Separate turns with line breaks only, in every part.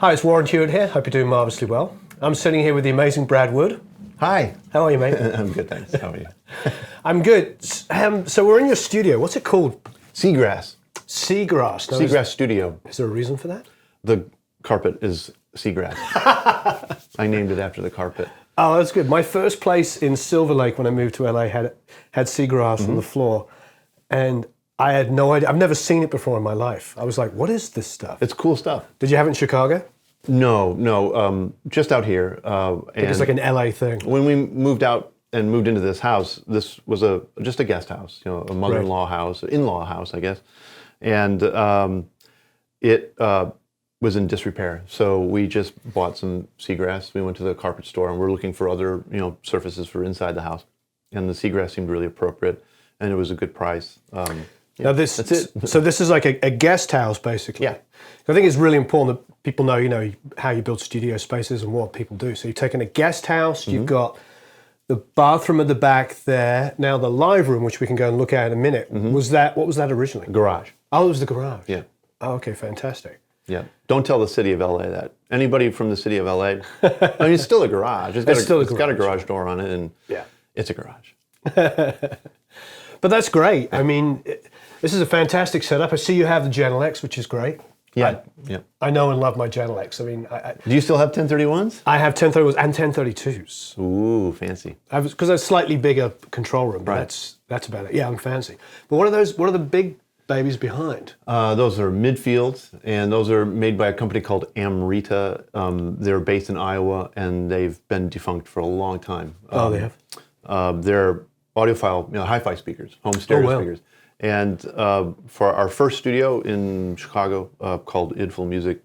Hi, it's Warren Huart here. Hope you're doing marvellously well. I'm sitting here with the amazing Brad Wood.
Hi.
How are you, mate?
I'm good, thanks. How are you?
I'm good. So we're in your studio. What's it called?
Seagrass.
Seagrass. Now,
Seagrass Studio.
Is there a reason for that?
The carpet is seagrass. I named it after the carpet.
Oh, that's good. My first place in Silver Lake when I moved to LA had seagrass on the floor, and I had no idea. I've never seen it before in my life. I was like, what is this stuff?
It's cool stuff.
Did you have it in Chicago?
No, just out here.
And it's like an LA thing.
When we moved out and moved into this house, this was just a guest house, a mother-in-law house, in-law house, I guess. And it was in disrepair. So we just bought some seagrass. We went to the carpet store and we're looking for other, surfaces for inside the house. And the seagrass seemed really appropriate and it was a good price.
Now that's it. So this is like a guest house, basically.
Yeah.
I think it's really important that people know, how you build studio spaces and what people do. So you've taken a guest house, you've got the bathroom at the back there. Now the live room, which we can go and look at in a minute, what was that originally?
Garage.
Oh, it was the garage.
Yeah.
Oh, okay, fantastic.
Yeah. Don't tell the city of LA that. Anybody from the city of LA, I mean, it's still a garage. It's got a garage door on it, and it's a garage.
But that's great. I mean, this is a fantastic setup. I see you have the Genelecs, which is great.
Yeah.
I know and love my Genelecs. I mean,
do you still have 1031s?
I have 1031s and 1032s.
Ooh, fancy.
Because a slightly bigger control room. But
Right.
That's about it. Yeah, I'm fancy. But what are the big babies behind?
Those are midfields, and those are made by a company called Amrita. They're based in Iowa, and they've been defunct for a long time.
They have?
They're audiophile, hi-fi speakers, home stereo speakers. And for our first studio in Chicago called Idful Music,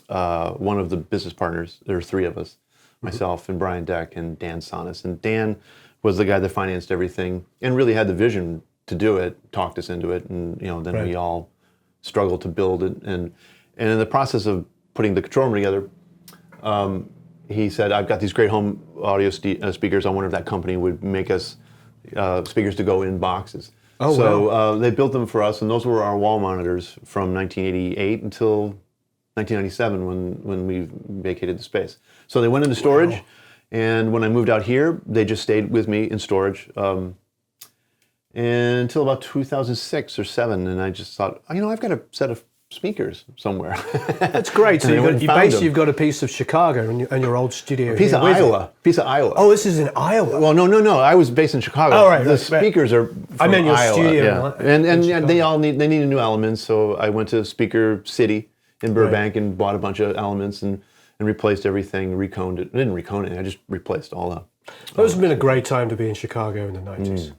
one of the business partners, there were three of us, myself and Brian Deck and Dan Sonis. And Dan was the guy that financed everything and really had the vision to do it, talked us into it, and then we all struggled to build it. And in the process of putting the control room together, he said, I've got these great home audio speakers. I wonder if that company would make us speakers to go in boxes.
Oh,
so they built them for us, and those were our wall monitors from 1988 until 1997 when we vacated the space. So they went into storage, and when I moved out here, they just stayed with me in storage until about 2006 or 7, and I just thought, I've got a set of speakers somewhere.
That's great. So you've got a piece of Chicago and your old studio.
Piece of Iowa.
Oh, this is in Iowa.
Well, no. I was based in Chicago.
Oh, right.
The speakers are from
I meant your
Iowa.
studio.
Yeah. And they needed new elements, so I went to Speaker City in Burbank and bought a bunch of elements and replaced everything, reconed it. I didn't recone it. I just replaced all that.
Those have been a great time to be in Chicago in the 90s.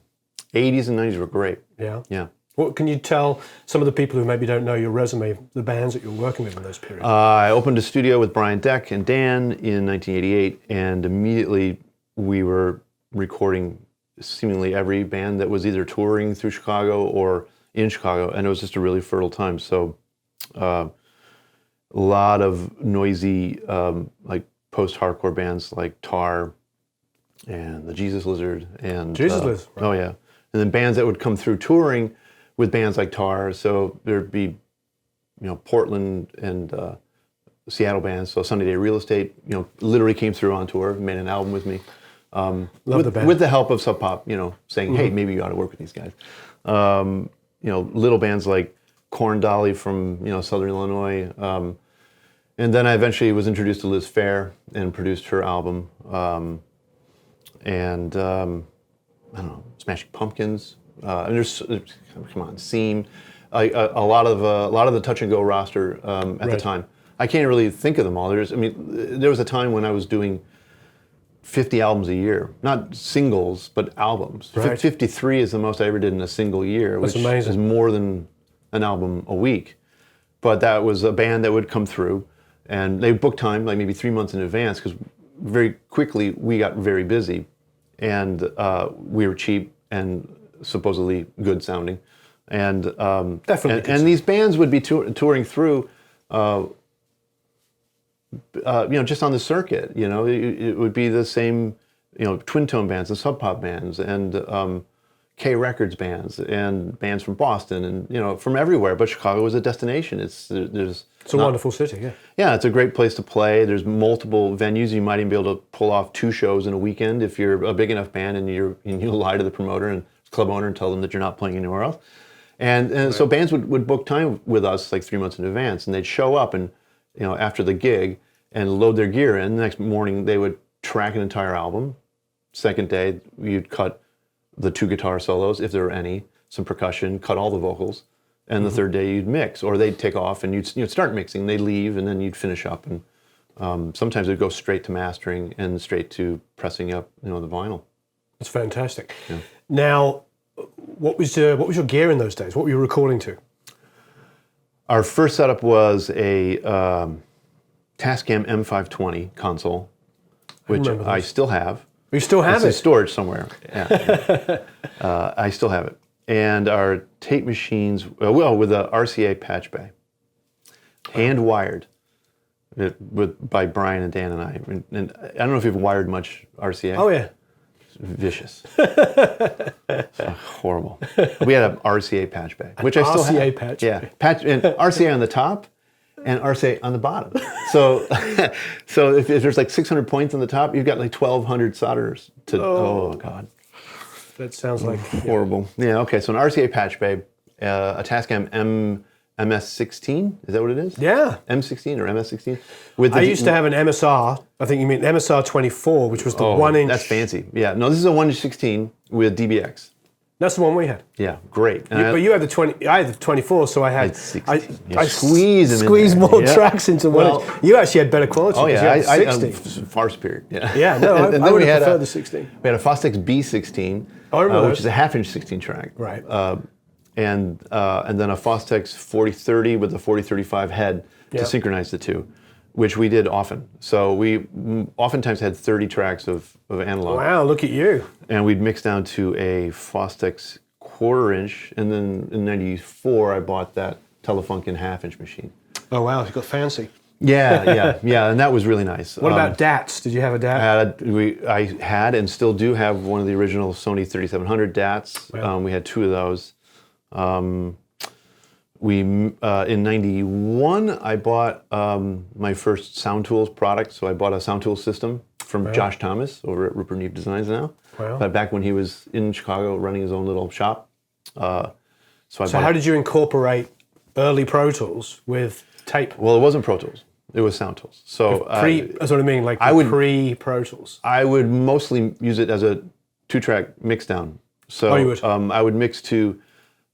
80s and 90s were great.
Yeah.
Yeah.
What can you tell some of the people who maybe don't know your resume, the bands that you're working with in those periods?
I opened a studio with Brian Deck and Dan in 1988, and immediately we were recording seemingly every band that was either touring through Chicago or in Chicago, and it was just a really fertile time. So a lot of noisy, like post-hardcore bands like Tar and the Jesus Lizard. And
Jesus Lizard. Right.
Oh, yeah. And then bands that would come through touring with bands like Tar, so there'd be, Portland and Seattle bands. So Sunday Day Real Estate, literally came through on tour, made an album with me, with the help of Sub Pop, saying, hey, maybe you ought to work with these guys. Little bands like Corn Dolly from Southern Illinois, and then I eventually was introduced to Liz Phair and produced her album, and I don't know, Smashing Pumpkins. And there's Seam, a lot of the Touch and Go roster at the time. I can't really think of them all. There was a time when I was doing 50 albums a year, not singles, but albums.
Right.
53 is the most I ever did in a single year, which is more than an album a week. But that was a band that would come through, and they booked time like maybe 3 months in advance because very quickly we got very busy, and we were cheap and supposedly good sounding, and
definitely.
And these bands would be touring through, just on the circuit. It would be the same, twin tone bands and sub pop bands and K Records bands and bands from Boston and from everywhere. But Chicago is a destination. It's
a wonderful city. Yeah.
Yeah, it's a great place to play. There's multiple venues. You might even be able to pull off 2 shows in a weekend if you're a big enough band and you lie to the promoter and club owner and tell them that you're not playing anywhere else. And so bands would book time with us like 3 months in advance, and they'd show up and after the gig and load their gear in. The next morning they would track an entire album. Second day you'd cut the 2 guitar solos if there were any, some percussion, cut all the vocals, and the third day you'd mix, or they'd take off and you'd start mixing. They'd leave and then you'd finish up, and sometimes it'd go straight to mastering and straight to pressing up the vinyl.
That's fantastic.
Yeah.
Now, what was your gear in those days? What were you recording to?
Our first setup was a Tascam M520 console, which I still have.
You still have
it's in storage somewhere. Yeah. I still have it. And our tape machines, with a RCA patch bay, hand wired, by Brian and Dan and I. And I don't know if you've wired much RCA.
Oh yeah.
Vicious. Horrible. We had an RCA patch bay, which I still have.
RCA patch.
Yeah, patch and RCA on the top, and RCA on the bottom. So, if there's like 600 points on the top, you've got like 1,200 solderers to. Oh God.
That sounds like
horrible. Yeah. Okay. So an RCA patch bay, a Tascam MS16. Is that what it is?
Yeah.
M16 or MS16.
I used to have an MSR. I think you mean MSR 24, which was the 1-inch.
That's fancy. Yeah. No, this is a 1-inch-16 with DBX.
That's the one we had.
Yeah, great.
But you had the 20. I had the 24, so I had. I
squeezed
more tracks into one. You actually had better quality.
Oh yeah,
you had 16.
far superior. Yeah.
Yeah. No, I would have preferred the 16.
We had a Fostex B16, which is a 1/2-inch 16 track.
Right.
And then a Fostex 4030 with a 4035 head to synchronize the two, which we did often. So we oftentimes had 30 tracks of analog.
Wow, look at you.
And we'd mix down to a Fostex 1/4-inch, and then in '94 I bought that Telefunken 1/2-inch machine.
Oh wow, you got fancy.
Yeah, and that was really nice.
What about DATs? Did you have a DAT?
I had and still do have one of the original Sony 3700 DATs.
Wow.
We had 2 of those. In '91 I bought my first Sound Tools product. So I bought a Sound Tools system from Josh Thomas over at Rupert Neve Designs now.
Wow.
But back when he was in Chicago running his own little shop. So
how did you incorporate early Pro Tools with tape?
Well, it wasn't Pro Tools. It was Sound Tools. So
that's what I mean. Like pre-Pro Tools.
I would mostly use it as a 2-track mix down. So
you would?
I would mix to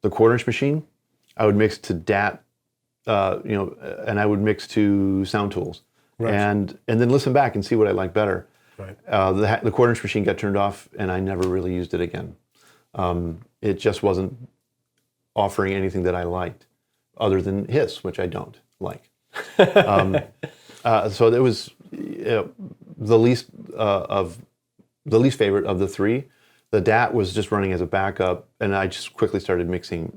the 1/4-inch machine. I would mix to DAT, and I would mix to Sound Tools, and then listen back and see what I like better.
Right.
The 1/4-inch machine got turned off, and I never really used it again. It just wasn't offering anything that I liked, other than hiss, which I don't like. So it was the least favorite of the 3. The DAT was just running as a backup, and I just quickly started mixing,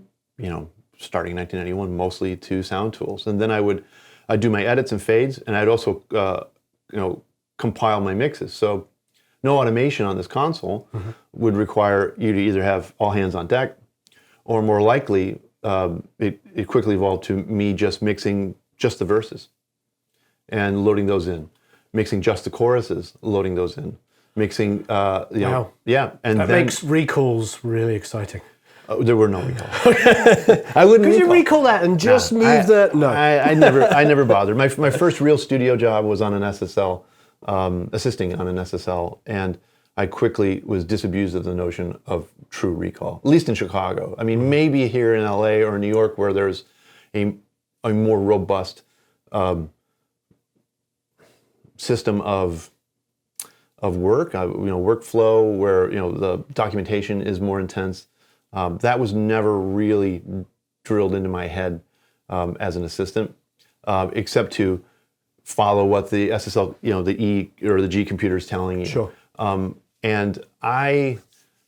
starting in 1991, mostly to Sound Tools. And then I'd do my edits and fades, and I'd also, compile my mixes. So no automation on this console would require you to either have all hands on deck, or more likely, it quickly evolved to me just mixing just the verses and loading those in, mixing just the choruses, loading those in, mixing,
Wow.
Yeah. And
that makes recalls really exciting.
There were no recalls. I wouldn't.
Could you recall that and just move the? No,
I never bothered. My first real studio job was on an SSL, assisting on an SSL, and I quickly was disabused of the notion of true recall. At least in Chicago. I mean, maybe here in LA or New York, where there's a more robust system of work, workflow, where the documentation is more intense. That was never really drilled into my head as an assistant, except to follow what the SSL, the E or the G computer is telling you.
Sure.
And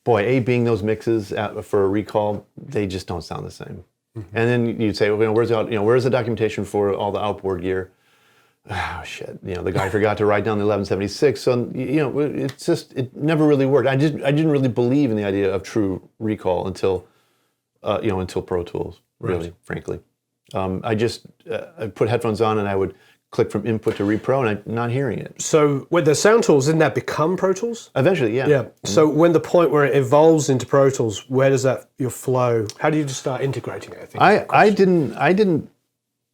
being those mixes for a recall, they just don't sound the same. Mm-hmm. And then you'd say, where's the documentation for all the outboard gear? oh shit, the guy forgot to write down the 1176. So it's just, it never really worked. I didn't really believe in the idea of true recall until until Pro Tools, really, right. Frankly. I put headphones on and I would click from input to repro, and I'm not hearing it.
So with the Sound Tools, didn't that become Pro Tools?
Eventually, yeah.
Yeah. Mm-hmm. So when the point where it evolves into Pro Tools, where does your flow? How do you just start integrating it?
I didn't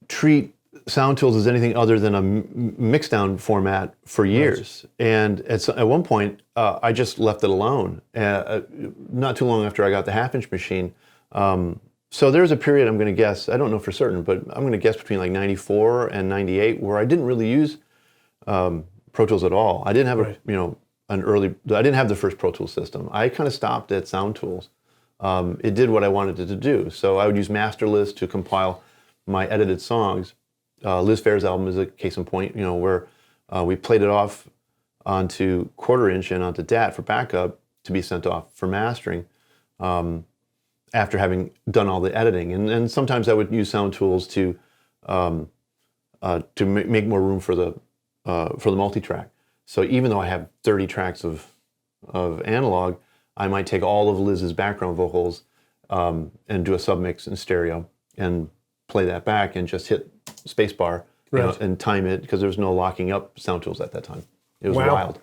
treat Sound Tools as anything other than a mixdown format for years, right. And at one point I just left it alone. Not too long after I got the half-inch machine. So there's a period, I'm going to guess, I don't know for certain, but I'm going to guess between like 94 and 98 where I didn't really use Pro Tools at all. I didn't have right. I didn't have the first Pro Tools system. I kind of stopped at Sound Tools. It did what I wanted it to do. So I would use Master List to compile my edited songs. Liz Phair's album is a case in point, where we played it off onto 1/4 inch and onto DAT for backup to be sent off for mastering. After having done all the editing, and sometimes I would use Sound Tools to make more room for the multi-track. So even though I have 30 tracks of analog, I might take all of Liz's background vocals and do a submix in stereo and play that back and just hit spacebar right. And time it, because there was no locking up Sound Tools at that time. It was wild.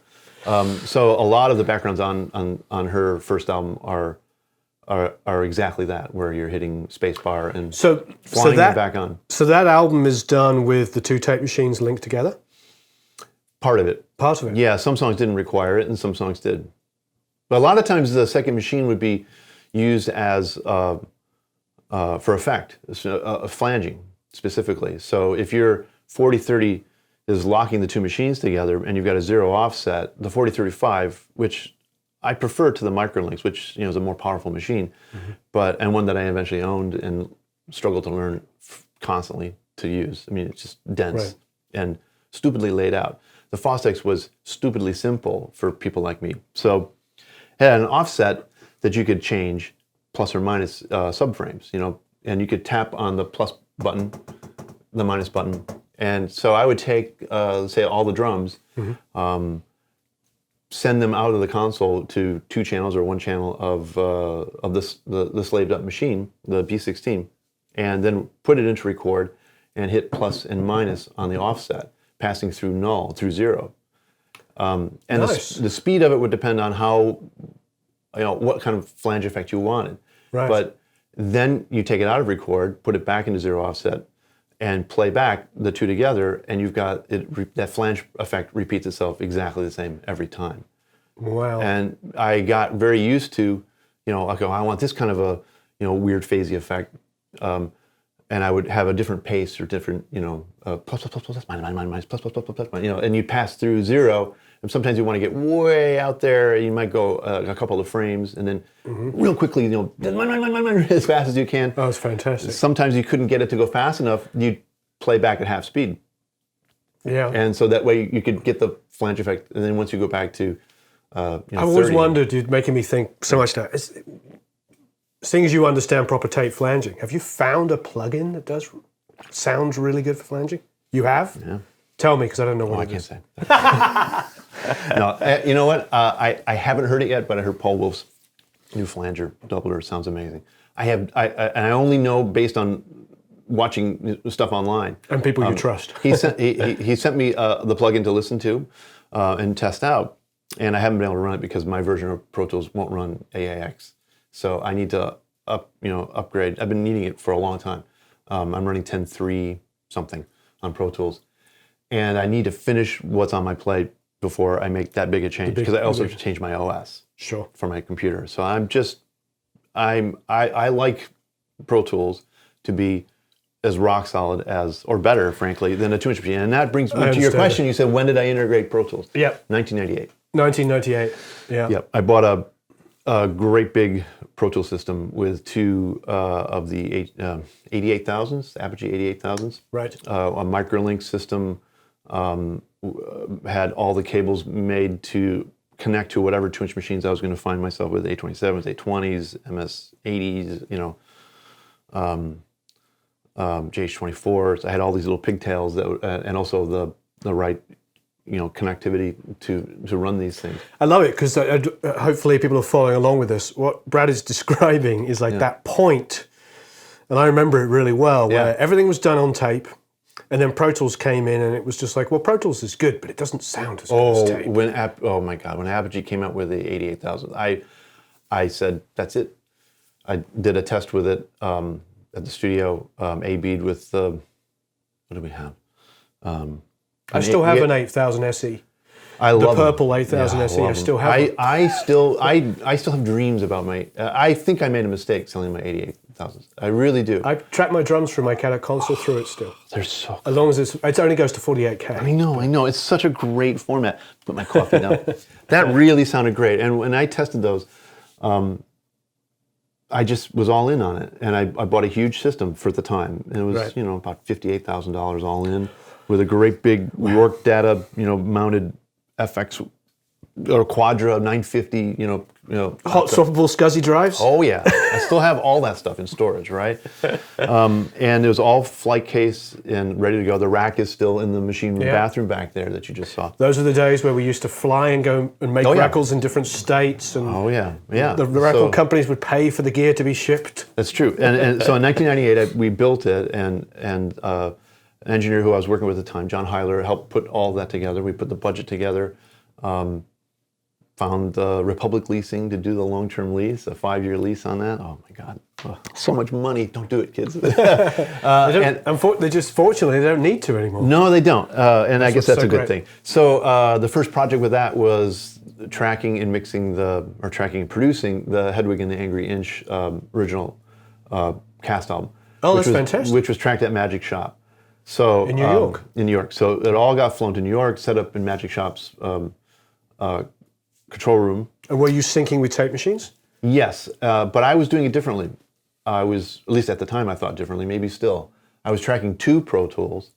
So a lot of the backgrounds on her first album are exactly that, where you're hitting spacebar and flying it back on. So that album is done with the two tape machines linked together? Part of it.
Part of it?
Yeah, some songs didn't require it and some songs did. But a lot of times the second machine would be used as for effect, flanging specifically. So if your 4030 is locking the two machines together and you've got a 0 offset, the 4035, which I prefer to the microlinks, which is a more powerful machine, mm-hmm. and one that I eventually owned and struggled to learn constantly to use. I mean, it's just dense right. and stupidly laid out. The Fostex was stupidly simple for people like me. So it had an offset that you could change plus or minus subframes, and you could tap on the plus button, the minus button, and so I would take, say, all the drums. Mm-hmm. Send them out of the console to 2 channels or 1 channel of the slaved up machine, the B16, and then put it into record and hit plus and minus on the offset, passing through null, through 0. And nice. the speed of it would depend on how, what kind of flange effect you wanted. Right. But then you take it out of record, put it back into 0 offset, and play back the two together, and you've got that flange effect repeats itself exactly the same every time.
Wow! And
I got very used to, okay, I want this kind of a, weird phasey effect, and I would have a different pace or different, plus, minus, plus, and you pass through 0. And sometimes you want to get way out there. You might go a couple of frames, and then mm-hmm. real quickly, as fast as you can.
Oh, it's fantastic.
Sometimes you couldn't get it to go fast enough. You'd play back at half speed.
Yeah.
And so that way you could get the flange effect. And then once you go back to,
I've always wondered, you're making me think so much now. Seeing as you understand proper tape flanging, have you found a plugin that sounds really good for flanging? You have?
Yeah.
Tell me, because I don't know what
it is. I can't say. No, you know what? I haven't heard it yet, but I heard Paul Wolf's new flanger doubler sounds amazing. And I only know based on watching stuff online
and people you trust.
he sent me the plugin to listen to and test out, and I haven't been able to run it because my version of Pro Tools won't run AAX. So I need to upgrade. I've been needing it for a long time. I'm running 10.3 something on Pro Tools, and I need to finish what's on my plate before I make that big a change, because I also have to change my OS for my computer. So I like Pro Tools to be as rock solid as, or better, frankly, than a 2-inch machine. And that brings me to your question. You said, when did I integrate Pro Tools?
Yep.
1998.
1998, yeah.
Yep. I bought a great big Pro Tools system with 2 of the 88,000s, Apogee 88,000s.
Right.
A microlink system, had all the cables made to connect to whatever 2-inch machines I was going to find myself with, A27s, A20s, MS80s, JH24s. I had all these little pigtails that, and also the right, connectivity to run these things.
I love it because hopefully people are following along with this. What Brad is describing is like that point, and I remember it really well, where everything was done on tape, and then Pro Tools came in, and it was just like, well, Pro Tools is good, but it doesn't sound as good as tape.
Oh my God, when Apogee came out with the 88,000, I said, that's it. I did a test with it at the studio, A-B'd with what do we have?
I still have an 8000 SE.
I love
the purple 8000 SE. I still have it.
I still have dreams about my. I think I made a mistake selling my 88,000s. I really do.
I track my drums from my Cadet console through it still.
They're so.
As long as it only goes to 48K.
I know. It's such a great format. Put my coffee down. That really sounded great. And when I tested those, I just was all in on it, and I bought a huge system for the time. And it was about $58,000 all in, with a great big York Data mounted FX or Quadra 950
hot swappable SCSI drives.
Oh yeah, I still have all that stuff in storage, right? And it was all flight case and ready to go. The rack is still in the machine room bathroom back there that you just saw.
Those are the days where we used to fly and go and make records in different states. And the record companies would pay for the gear to be shipped.
That's true. And so in 1998 we built it, and an engineer who I was working with at the time, John Heiler, helped put all that together. We put the budget together. Found Republic Leasing to do the long-term lease, a 5-year lease on that. Oh my God, so much money! Don't do it, kids.
They just fortunately they don't need to anymore.
No, they don't, and I guess that's a good thing. So the first project with that was tracking and producing the Hedwig and the Angry Inch original cast album.
Oh, that's fantastic.
Which was tracked at Magic Shop. So
in New York.
In New York. So it all got flown to New York, set up in Magic Shop's control room.
And were you syncing with tape machines?
Yes, but I was doing it differently. I was, at least at the time, I thought differently, maybe still. I was tracking 2 Pro Tools,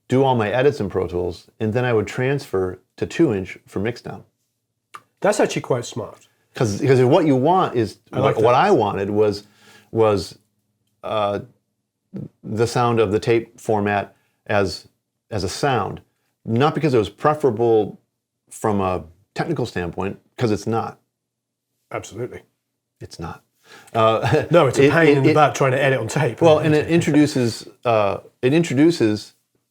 do all my edits in Pro Tools, and then I would transfer to 2-inch for mixdown.
That's actually quite smart.
Because what you want is, what I wanted was the sound of the tape format as a sound, not because it was preferable from a technical standpoint, because it's not.
Absolutely.
It's not.
No, it's a pain in the butt trying to edit on tape.
Well, and it introduces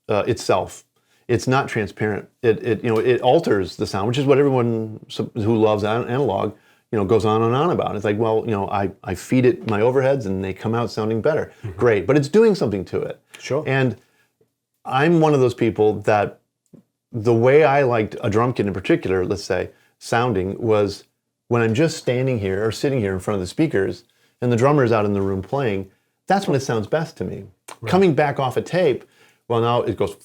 itself. It's not transparent. It alters the sound, which is what everyone who loves analog goes on and on about. It's like, well, I feed it my overheads and they come out sounding better. Mm-hmm. Great, but it's doing something to it.
Sure.
And I'm one of those people that the way I liked a drum kit in particular, let's say, sounding was when I'm just standing here or sitting here in front of the speakers and the drummer's out in the room playing, that's when it sounds best to me. Right. Coming back off a tape, well, now it goes,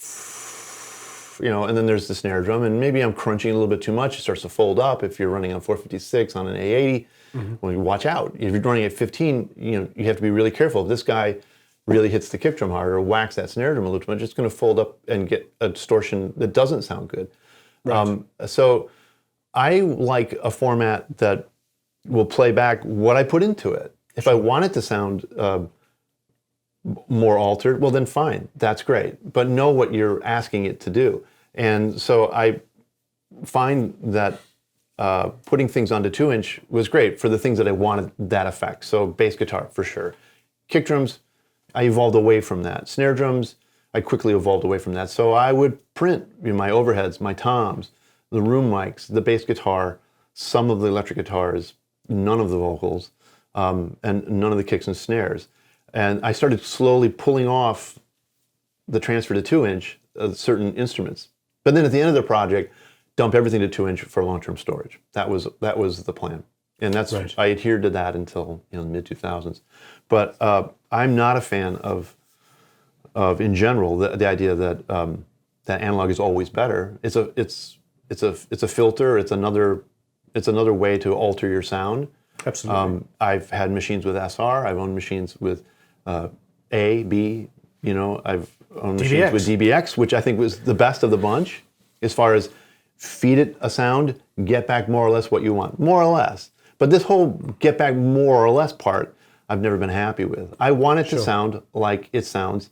and then there's the snare drum, and maybe I'm crunching a little bit too much. It starts to fold up. If you're running on 456 on an A80, well, you watch out. If you're running at 15, you have to be really careful. If this guy really hits the kick drum hard or whacks that snare drum a little too much, it's going to fold up and get a distortion that doesn't sound good. Right. So I like a format that will play back what I put into it. If I want it to sound more altered, well then fine, that's great. But know what you're asking it to do. And so I find that putting things onto 2-inch was great for the things that I wanted that effect. So bass guitar, for sure. Kick drums, I evolved away from that. Snare drums, I quickly evolved away from that. So I would print my overheads, my toms, the room mics, the bass guitar, some of the electric guitars, none of the vocals, and none of the kicks and snares. And I started slowly pulling off the transfer to 2-inch of certain instruments. But then at the end of the project, dump everything to 2-inch for long-term storage. That was the plan. And that's right. I adhered to that until the mid-2000s. But I'm not a fan of in general the idea that that analog is always better. It's a filter. It's another way to alter your sound.
Absolutely.
I've had machines with SR. I've owned machines with A, B. I've owned machines with DBX, which I think was the best of the bunch, as far as feed it a sound, get back more or less what you want, more or less. But this whole get back more or less part, I've never been happy with. I want it to sound like it sounds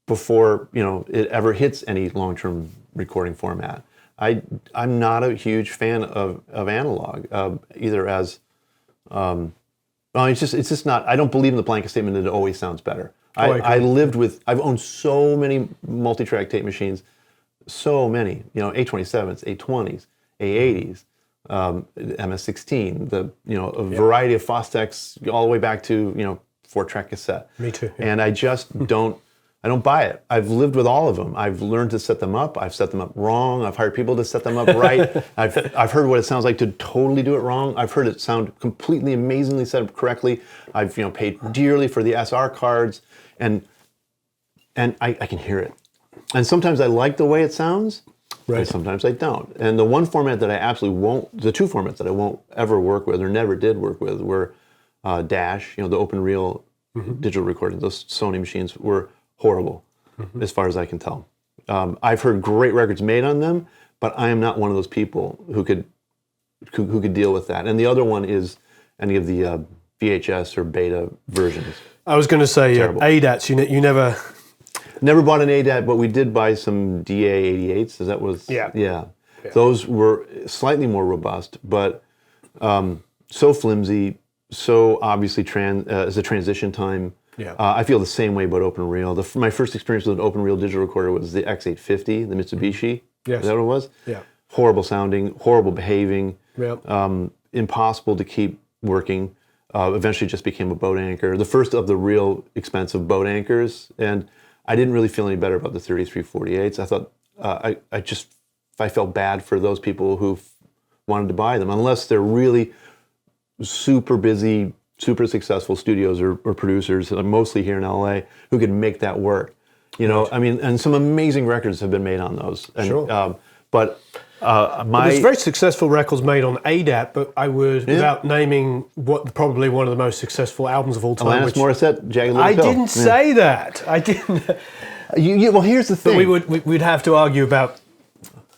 before it ever hits any long-term recording format. I'm not a huge fan of analog, either as it's just not. I don't believe in the blanket statement that it always sounds better. I've owned so many multi-track tape machines, so many, A27s, A20s, A80s, MS16, a variety of Fostex, all the way back to 4-track cassette.
Me too. Yeah.
And I just I don't buy it. I've lived with all of them. I've learned to set them up. I've set them up wrong. I've hired people to set them up right. I've heard what it sounds like to totally do it wrong. I've heard it sound completely amazingly set up correctly. I've paid dearly for the SR cards, and I can hear it. And sometimes I like the way it sounds, and sometimes I don't. And the one format that I absolutely won't, the two formats that I won't ever work with or never did work with were Dash, the open reel digital recording. Those Sony machines were horrible, as far as I can tell. I've heard great records made on them, but I am not one of those people who could deal with that. And the other one is any of the VHS or beta versions.
I was going to say ADATs. You never bought
an ADAT, but we did buy some DA88s. Those were slightly more robust, but so flimsy, so obviously as a transition time.
Yeah.
I feel the same way about open reel. My first experience with an open reel digital recorder was the X850, the Mitsubishi.
Yes.
Is that what it was?
Yeah.
Horrible sounding, horrible behaving,
yep.
Impossible to keep working. Eventually just became a boat anchor, the first of the real expensive boat anchors. And I didn't really feel any better about the 3348s. I thought, I felt bad for those people who wanted to buy them, unless they're really super busy, super successful studios or producers, mostly here in LA, who could make that work. And some amazing records have been made on those. And,
sure.
There's
very successful records made on ADAT, but I would, without naming probably one of the most successful albums of all time.
Alanis Morissette, Jagged Little Pill.
I didn't say that. I didn't.
Well, here's the thing.
But we'd have to argue about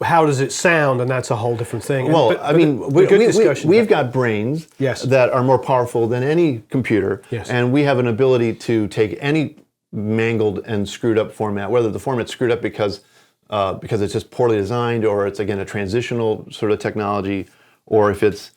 how does it sound, and that's a whole different thing.
Well, we've got brains that are more powerful than any computer, and we have an ability to take any mangled and screwed up format, whether the format's screwed up because it's just poorly designed, or it's again a transitional sort of technology, or if it's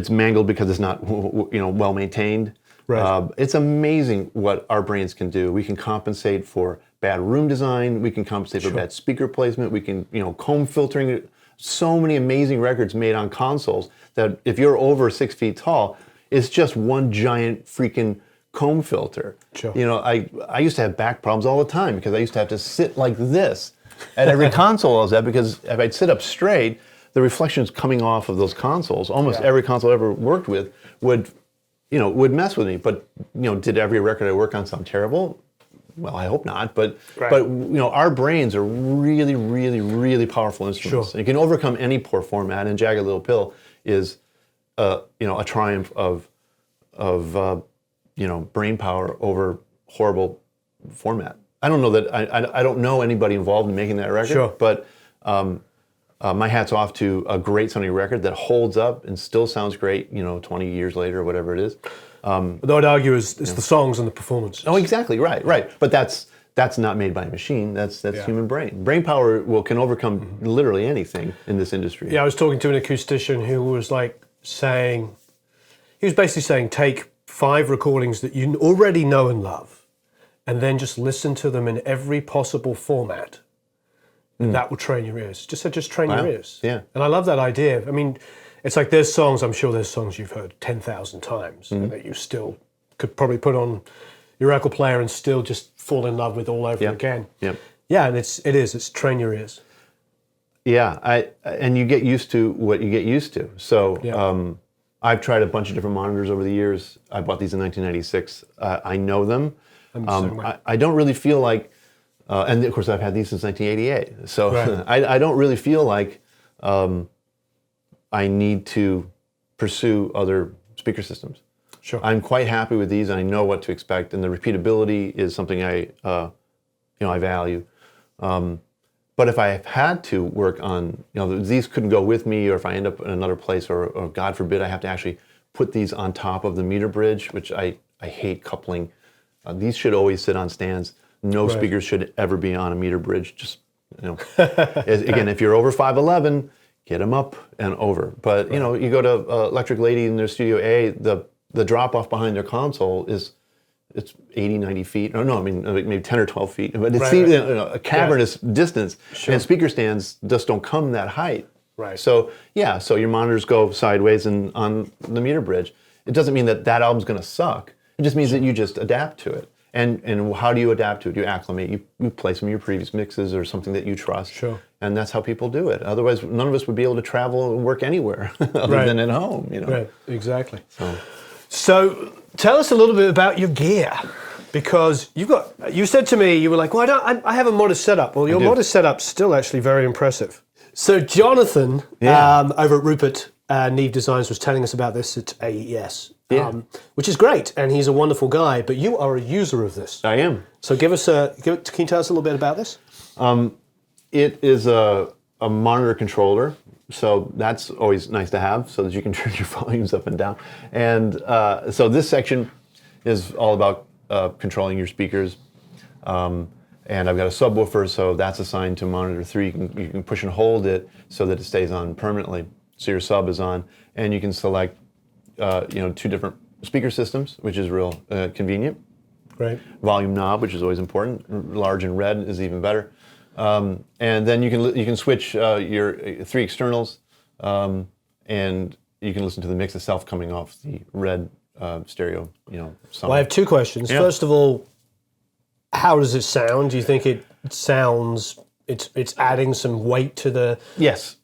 mangled because it's not well maintained.
Right.
It's amazing what our brains can do. We can compensate for bad room design. We can compensate for bad speaker placement. We can, comb filtering. So many amazing records made on consoles that if you're over 6 feet tall, it's just one giant freaking comb filter.
Sure.
I used to have back problems all the time because I used to have to sit like this at every console I was at, because if I'd sit up straight, the reflections coming off of those consoles, almost every console I ever worked with, would mess with me. But, did every record I work on sound terrible? Well, I hope not, but our brains are really, really, really powerful instruments.
Sure.
You can overcome any poor format, and Jagged Little Pill is, a triumph of brain power over horrible format. I don't know that I don't know anybody involved in making that record, but my hat's off to a great sounding record that holds up and still sounds great, 20 years later or whatever it is.
Though I'd argue it's the songs and the performances.
Oh, exactly, right. But that's not made by a machine. That's human brain. Brain power can overcome literally anything in this industry.
Yeah, I was talking to an acoustician who was basically saying, take 5 recordings that you already know and love, and then just listen to them in every possible format. And that will train your ears. Just train your ears.
Yeah.
And I love that idea. I mean, it's like I'm sure there's songs you've heard 10,000 times that you still could probably put on your record player and still just fall in love with all over again.
Yep.
Yeah, and it's train your ears.
Yeah, and you get used to what you get used to. So I've tried a bunch of different monitors over the years. I bought these in 1996. I know them. I don't really feel like, and of course I've had these since 1988. So I don't really feel like I need to pursue other speaker systems.
Sure.
I'm quite happy with these, and I know what to expect, and the repeatability is something I value. But if I had to work on, these couldn't go with me, or if I end up in another place, or God forbid I have to actually put these on top of the meter bridge, which I hate coupling. These should always sit on stands. No speakers should ever be on a meter bridge. Just, again, if you're over 5'11", get them up and over. But, you go to Electric Lady in their Studio A, the drop off behind their console it's 80, 90 feet. No, I mean, maybe 10 or 12 feet. But it's a cavernous distance. Sure. And speaker stands just don't come that height.
Right.
So, so your monitors go sideways and on the meter bridge. It doesn't mean that album's going to suck. It just means that you just adapt to it. And how do you adapt to it? You acclimate. You play some of your previous mixes or something that you trust.
Sure.
And that's how people do it. Otherwise, none of us would be able to travel and work anywhere other than at home.
Right, exactly. So tell us a little bit about your gear. Because you said to me, you were like, well, I have a modest setup. Well, your modest setup's still actually very impressive. So Jonathan, over at Rupert Neve Designs, was telling us about this at AES, which is great, and he's a wonderful guy. But you are a user of this.
I am.
So can you tell us a little bit about this?
It is a monitor controller, so that's always nice to have, so that you can turn your volumes up and down. And so this section is all about controlling your speakers. And I've got a subwoofer, so that's assigned to monitor 3. You can push and hold it so that it stays on permanently. So your sub is on, and you can select 2 different speaker systems, which is real convenient.
Right.
Volume knob, which is always important. Large and red is even better. And then you can switch your 3 externals, and you can listen to the mix itself coming off the red stereo. Well,
I have 2 questions. Yeah. First of all, how does it sound? Do you think it sounds, it's adding some weight to the...
Yes.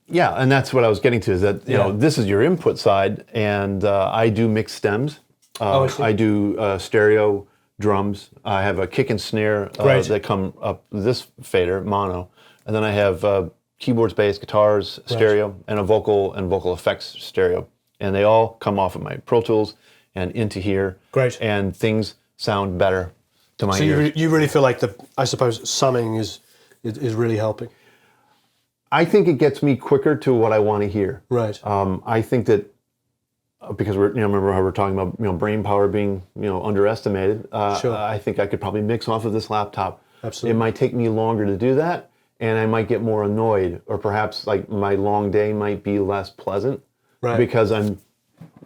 Yeah, and that's what I was getting to, is that, this is your input side, and I do mixed stems. I do stereo drums. I have a kick and snare that come up this fader, mono. And then I have keyboards, bass, guitars, stereo, and a vocal and vocal effects stereo. And they all come off of my Pro Tools and into here.
Great.
And things sound better to my ears.
So you really feel like I suppose summing is really helping?
I think it gets me quicker to what I want to hear.
Right.
I think that because remember how we're talking about brain power being underestimated.
Sure.
I think I could probably mix off of this laptop.
Absolutely.
It might take me longer to do that, and I might get more annoyed, or perhaps like my long day might be less pleasant.
Right.
Because I'm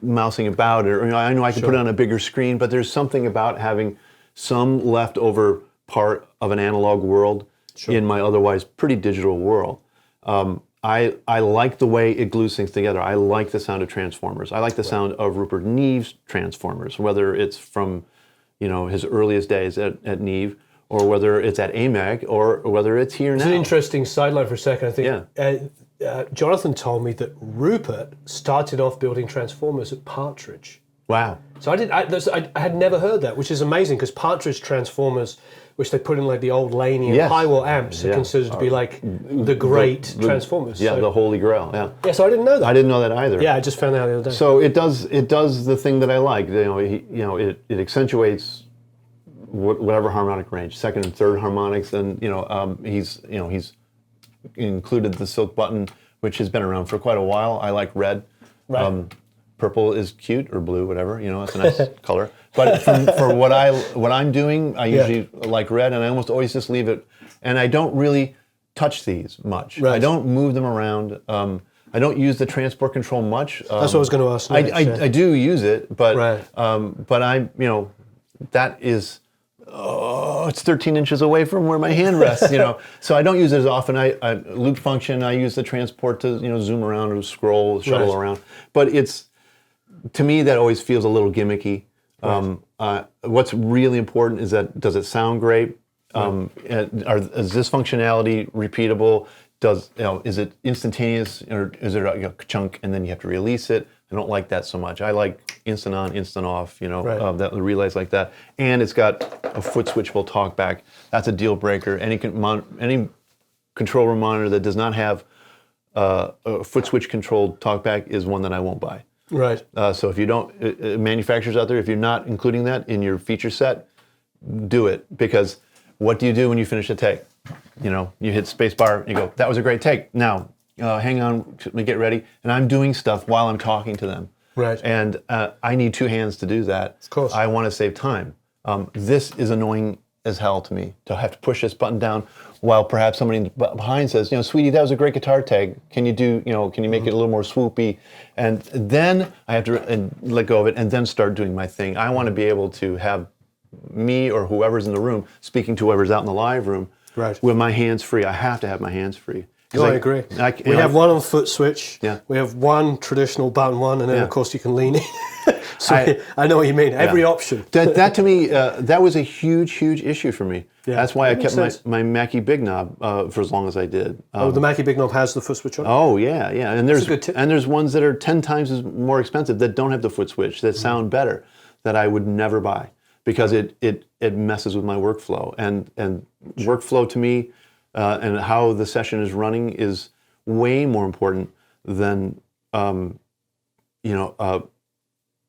mousing about it. Or, I know I can put it on a bigger screen, but there's something about having some leftover part of an analog world in my otherwise pretty digital world. I like the way it glues things together. I like the sound of transformers. I like the sound of Rupert Neve's transformers, whether it's from his earliest days at Neve, or whether it's at Amek, or whether it's here now.
It's an interesting sideline for a second. I think Jonathan told me that Rupert started off building transformers at Partridge.
Wow.
So I had never heard that, which is amazing, because Partridge transformers, which they put in like the old Laney and high watt amps, are considered to be like the great transformers.
Yeah, the holy grail. Yeah.
Yeah. So I didn't know that.
I didn't know that either.
Yeah, I just found out the other day.
So it does the thing that I like. It accentuates whatever harmonic range, second and third harmonics, and he's included the silk button, which has been around for quite a while. I like red.
Right.
Purple is cute, or blue, whatever. It's a nice color. But for what I'm doing, I usually like red, and I almost always just leave it. And I don't really touch these much. Right. I don't move them around. I don't use the transport control much.
That's what I was going to ask next.
I do use it, but that is. It's 13 inches away from where my hand rests, So I don't use it as often. I loop function, I use the transport to, zoom around or scroll, shuttle around. But to me, that always feels a little gimmicky. Right. What's really important is that, does it sound great? Is this functionality repeatable? Is it instantaneous, or is it a chunk and then you have to release it? I don't like that so much. I like instant on, instant off, that the relays like that. And it's got a foot switchable talkback. That's a deal breaker. Any controller monitor that does not have a foot switch controlled talkback is one that I won't buy.
Right.
So if you don't, manufacturers out there, if you're not including that in your feature set, do it. Because what do you do when you finish a take? You hit spacebar and you go, that was a great take. Now, hang on, let me get ready. And I'm doing stuff while I'm talking to them.
Right.
And I need two hands to do that.
Of course.
I want to save time. This is annoying as hell to me, to have to push this button down while perhaps somebody behind says, sweetie, that was a great guitar tag. Can you can you make it a little more swoopy? And then I have to let go of it and then start doing my thing. I want to be able to have me or whoever's in the room speaking to whoever's out in the live room with my hands free. I have to have my hands free.
No, I agree. We have one on foot switch.
Yeah.
We have one traditional button one, and then of course you can lean in. So I know what you mean. Every option.
That to me, that was a huge issue for me. Yeah. That's why I kept my Mackie Big Knob for as long as I did.
The Mackie Big Knob has the foot switch on it?
Oh yeah. And there's ones that are 10 times as more expensive that don't have the foot switch that sound better that I would never buy because it messes with my workflow and workflow to me. And how the session is running is way more important than an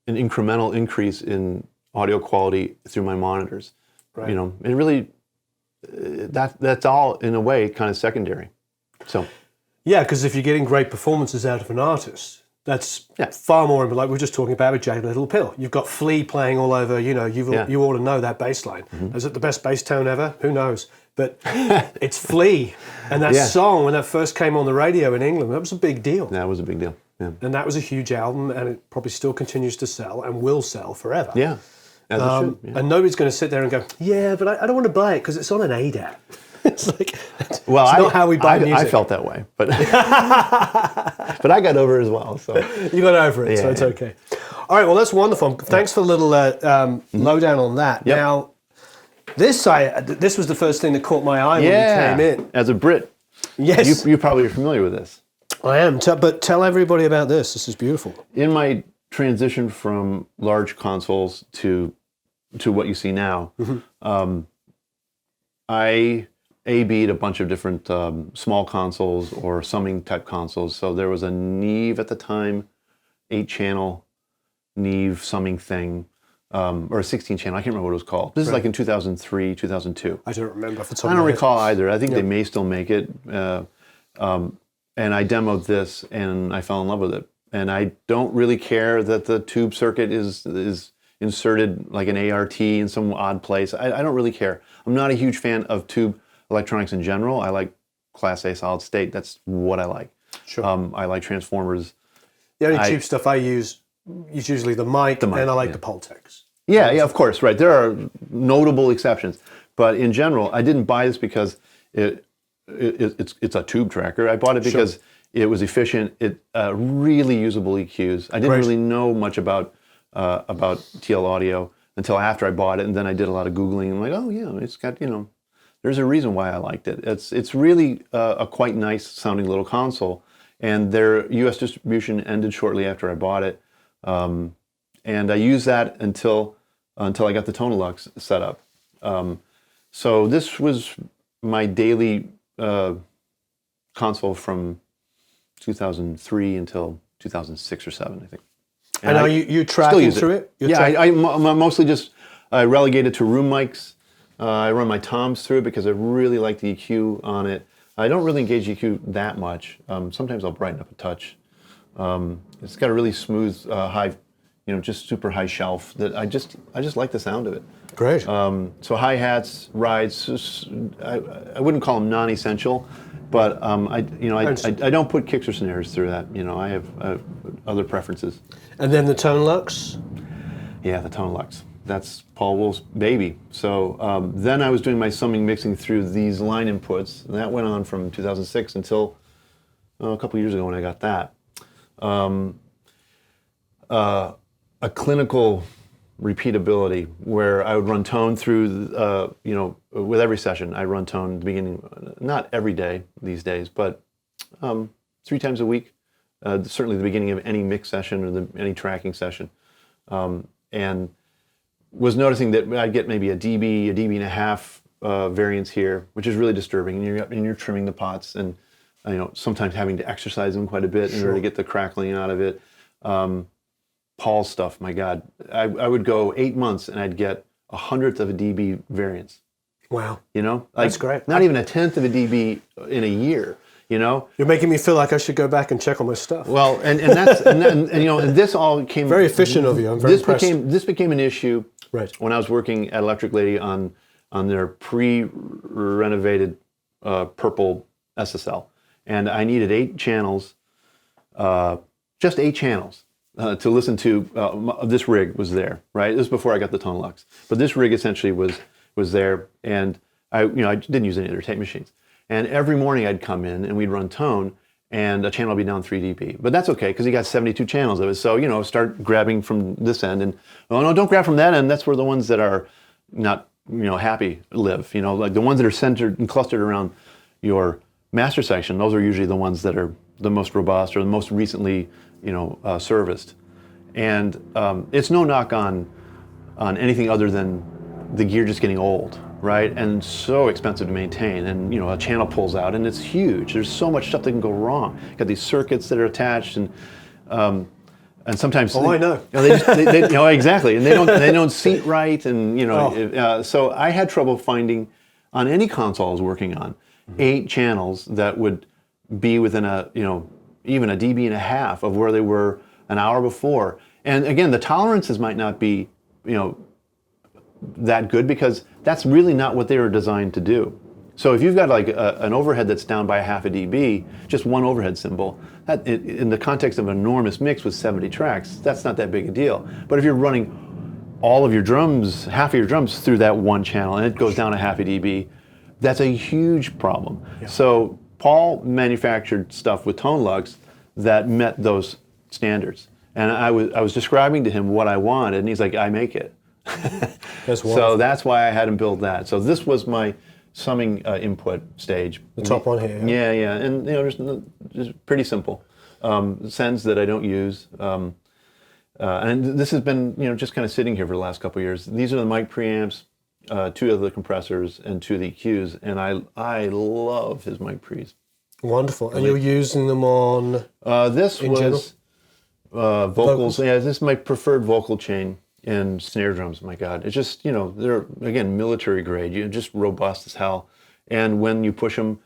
incremental increase in audio quality through my monitors. Right. It really that's all in a way kind of secondary. So
yeah, because if you're getting great performances out of an artist, that's far more like we were just talking about with Jagged Little Pill. You've got Flea playing all over. You ought to know that bass line. Mm-hmm. Is it the best bass tone ever? Who knows? But it's Flea, and that song when that first came on the radio in England, that was a big deal.
That was a big deal. Yeah.
And that was a huge album, and it probably still continues to sell and will sell forever.
Yeah. As it should. Yeah.
And nobody's going to sit there and go, yeah, but I don't want to buy it because it's on an ADAT. It's like, it's not how we buy music.
I felt that way, but but I got over it as well. So
you got over it, so it's okay. All right, well that's wonderful. Thanks for the little lowdown on that.
Yep.
Now, this was the first thing that caught my eye when you came in.
As a Brit,
yes,
you probably are familiar with this.
I am, but tell everybody about this. This is beautiful.
In my transition from large consoles to what you see now, I A/B'd a bunch of different small consoles or summing type consoles. So there was a Neve at the time, 8-channel Neve summing thing, or a 16-channel. I can't remember what it was called. This is like in 2003, 2002.
I don't remember.
I don't recall either. I think they may still make it. And I demoed this, and I fell in love with it. And I don't really care that the tube circuit is inserted like an ART in some odd place. I don't really care. I'm not a huge fan of tube electronics in general. I like Class A solid state. That's what I like.
Sure.
I like transformers.
The only tube stuff I use is usually the mic, and I like the Pultecs.
Yeah, of course, right. There are notable exceptions. But in general, I didn't buy this because it's a tube tracker. I bought it because it was efficient. It really usable EQs. I didn't really know much about TL audio until after I bought it, and then I did a lot of Googling. I'm like, oh yeah, it's got there's a reason why I liked it. It's really a quite nice sounding little console, and their U.S. distribution ended shortly after I bought it, and I used that until I got the Tonelux set up. So this was my daily console from 2003 until 2006 or 7, I think.
And are you tracking through it?
I'm mostly just relegated to room mics. I run my toms through it because I really like the EQ on it. I don't really engage EQ that much. Sometimes I'll brighten up a touch. It's got a really smooth, high, just super high shelf that I just like the sound of it.
Great.
So hi-hats, rides, I wouldn't call them non-essential, but I don't put kicks or snares through that. I have other preferences.
And then the Tonelux?
Yeah, the Tonelux. That's Paul Wolf's baby. So then I was doing my summing mixing through these line inputs, and that went on from 2006 until a couple years ago when I got that. A clinical repeatability where I would run tone through, with every session. I run tone at the beginning, not every day these days, but 3 times a week. Certainly the beginning of any mix session or any tracking session. And was noticing that I'd get maybe a dB and a half variance here, which is really disturbing. And you're trimming the pots and sometimes having to exercise them quite a bit in order to get the crackling out of it. Paul's stuff, my God. I would go 8 months and I'd get 1/100th of a dB variance.
Wow.
Like,
that's great.
Not even 1/10 of a dB in a year. you know.
You're making me feel like I should go back and check on my stuff.
Well, and that's and you know, and this all came
very efficient of you. I'm very impressed.
This became an issue
right.
when I was working at Electric Lady on their pre-renovated purple SSL, and I needed 8 channels, just 8 channels to listen to. This rig was there, right? This was before I got the Tonelux, but this rig essentially was there, and I didn't use any of their tape machines. And every morning I'd come in and we'd run tone, and a channel would be down 3 dB. But that's okay, because you got 72 channels of it. So, start grabbing from this end, and oh no, don't grab from that end. That's where the ones that are not, happy live. Like the ones that are centered and clustered around your master section, those are usually the ones that are the most robust or the most recently, serviced. And it's no knock on anything other than the gear just getting old. Right, and so expensive to maintain, and a channel pulls out, and it's huge. There's so much stuff that can go wrong. Got these circuits that are attached, and sometimes
I know.
They exactly, and they don't seat right, and so I had trouble finding on any console I was working on 8 channels that would be within even a dB and a half of where they were an hour before. And again, the tolerances might not be that good, because that's really not what they were designed to do. So if you've got like an overhead that's down by 0.5 dB, just one overhead symbol, that in the context of an enormous mix with 70 tracks, that's not that big a deal. But if you're running all of your drums, half of your drums through that one channel, and it goes down 0.5 dB, that's a huge problem. Yeah. So Paul manufactured stuff with Tonelux that met those standards. And I was describing to him what I wanted, and he's like, I make it. So that's why I had him build that. So this was my summing input stage.
The top one here.
Yeah. And just pretty simple. Sends that I don't use. And this has been just kind of sitting here for the last couple of years. These are the mic preamps, 2 of the compressors, and 2 of the EQs. And I love his mic pre's.
Wonderful. And you're using them on?
This was vocals. Yeah, this is my preferred vocal chain. And snare drums, my God, it's just, they're, again, military grade. You're just robust as hell. And when you push them,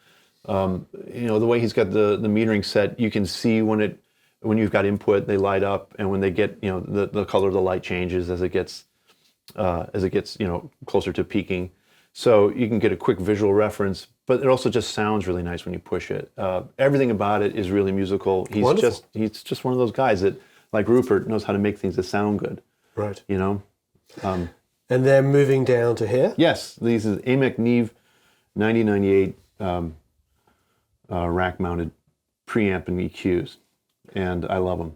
the way he's got the metering set, you can see when you've got input, they light up, and when they get, the color of the light changes as it gets closer to peaking. So you can get a quick visual reference, but it also just sounds really nice when you push it. Everything about it is really musical. He's just one of those guys that, like Rupert, knows how to make things that sound good.
Right.
And
then moving down to here?
Yes, these is Amek Neve 9098 rack-mounted preamp and EQs, and I love them.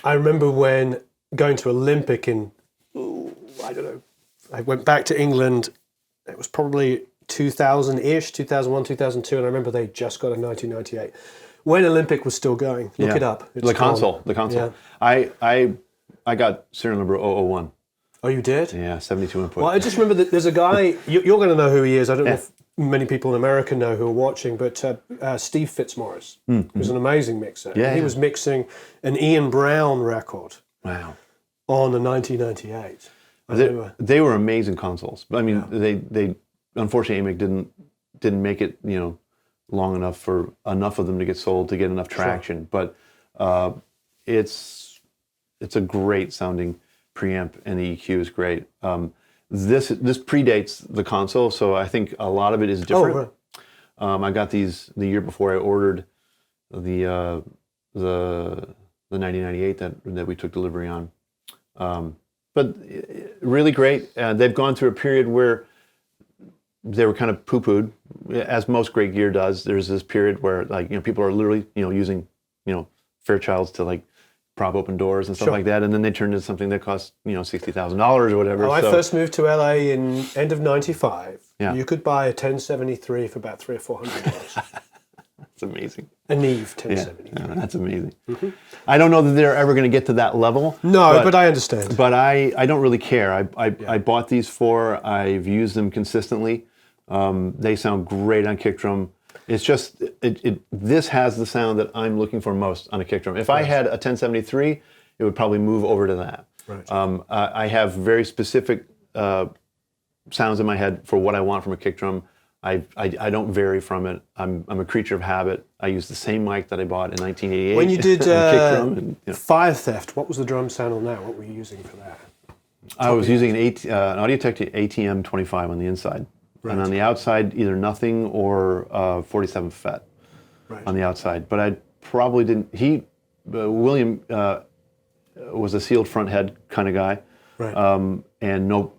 I remember when going to Olympic in, I don't know, I went back to England, it was probably 2000-ish, 2001, 2002, and I remember they just got a 1998. When Olympic was still going, look it up. It's
the console. Yeah. I got serial number 001.
Oh, you did?
Yeah, 72 input.
Well, I just remember that there's a guy, you're going to know who he is. I don't know if many people in America know who are watching, but Steve Fitzmaurice was an amazing mixer.
Yeah,
he was mixing an Ian Brown record.
Wow.
On the 1998.
They were amazing consoles. I mean, they unfortunately Amek didn't make it, long enough for enough of them to get sold to get enough traction. Sure. But it's a great sounding preamp, and the EQ is great. This predates the console, so I think a lot of it is different. Oh, right. I got these the year before I ordered the 1998 that we took delivery on. But really great. They've gone through a period where they were kind of poo-pooed, as most great gear does. There's this period where people are literally using Fairchilds to prop open doors and stuff like that, and then they turned into something that cost $60,000 or whatever.
I first moved to LA in end of '95.
Yeah.
You could buy a 1073 for about $300 or $400.
That's amazing.
A Neve 1073.
Yeah, that's amazing. Mm-hmm. I don't know that they're ever going to get to that level.
No, but I understand.
But I don't really care. I bought these 4. I've used them consistently. They sound great on kick drum. It's just, this has the sound that I'm looking for most on a kick drum. If I had a 1073, it would probably move over to that. Right. I have very specific sounds in my head for what I want from a kick drum. I don't vary from it. I'm a creature of habit. I use the same mic that I bought in 1988.
When you did
kick drum
Fire Theft, what was the drum sound on that? What were you using for that?
I was using an Audio-Technica ATM 25 on the inside. Right. And on the outside, either nothing or 47 FET on the outside. But I probably didn't. William was a sealed front head kind of guy, and no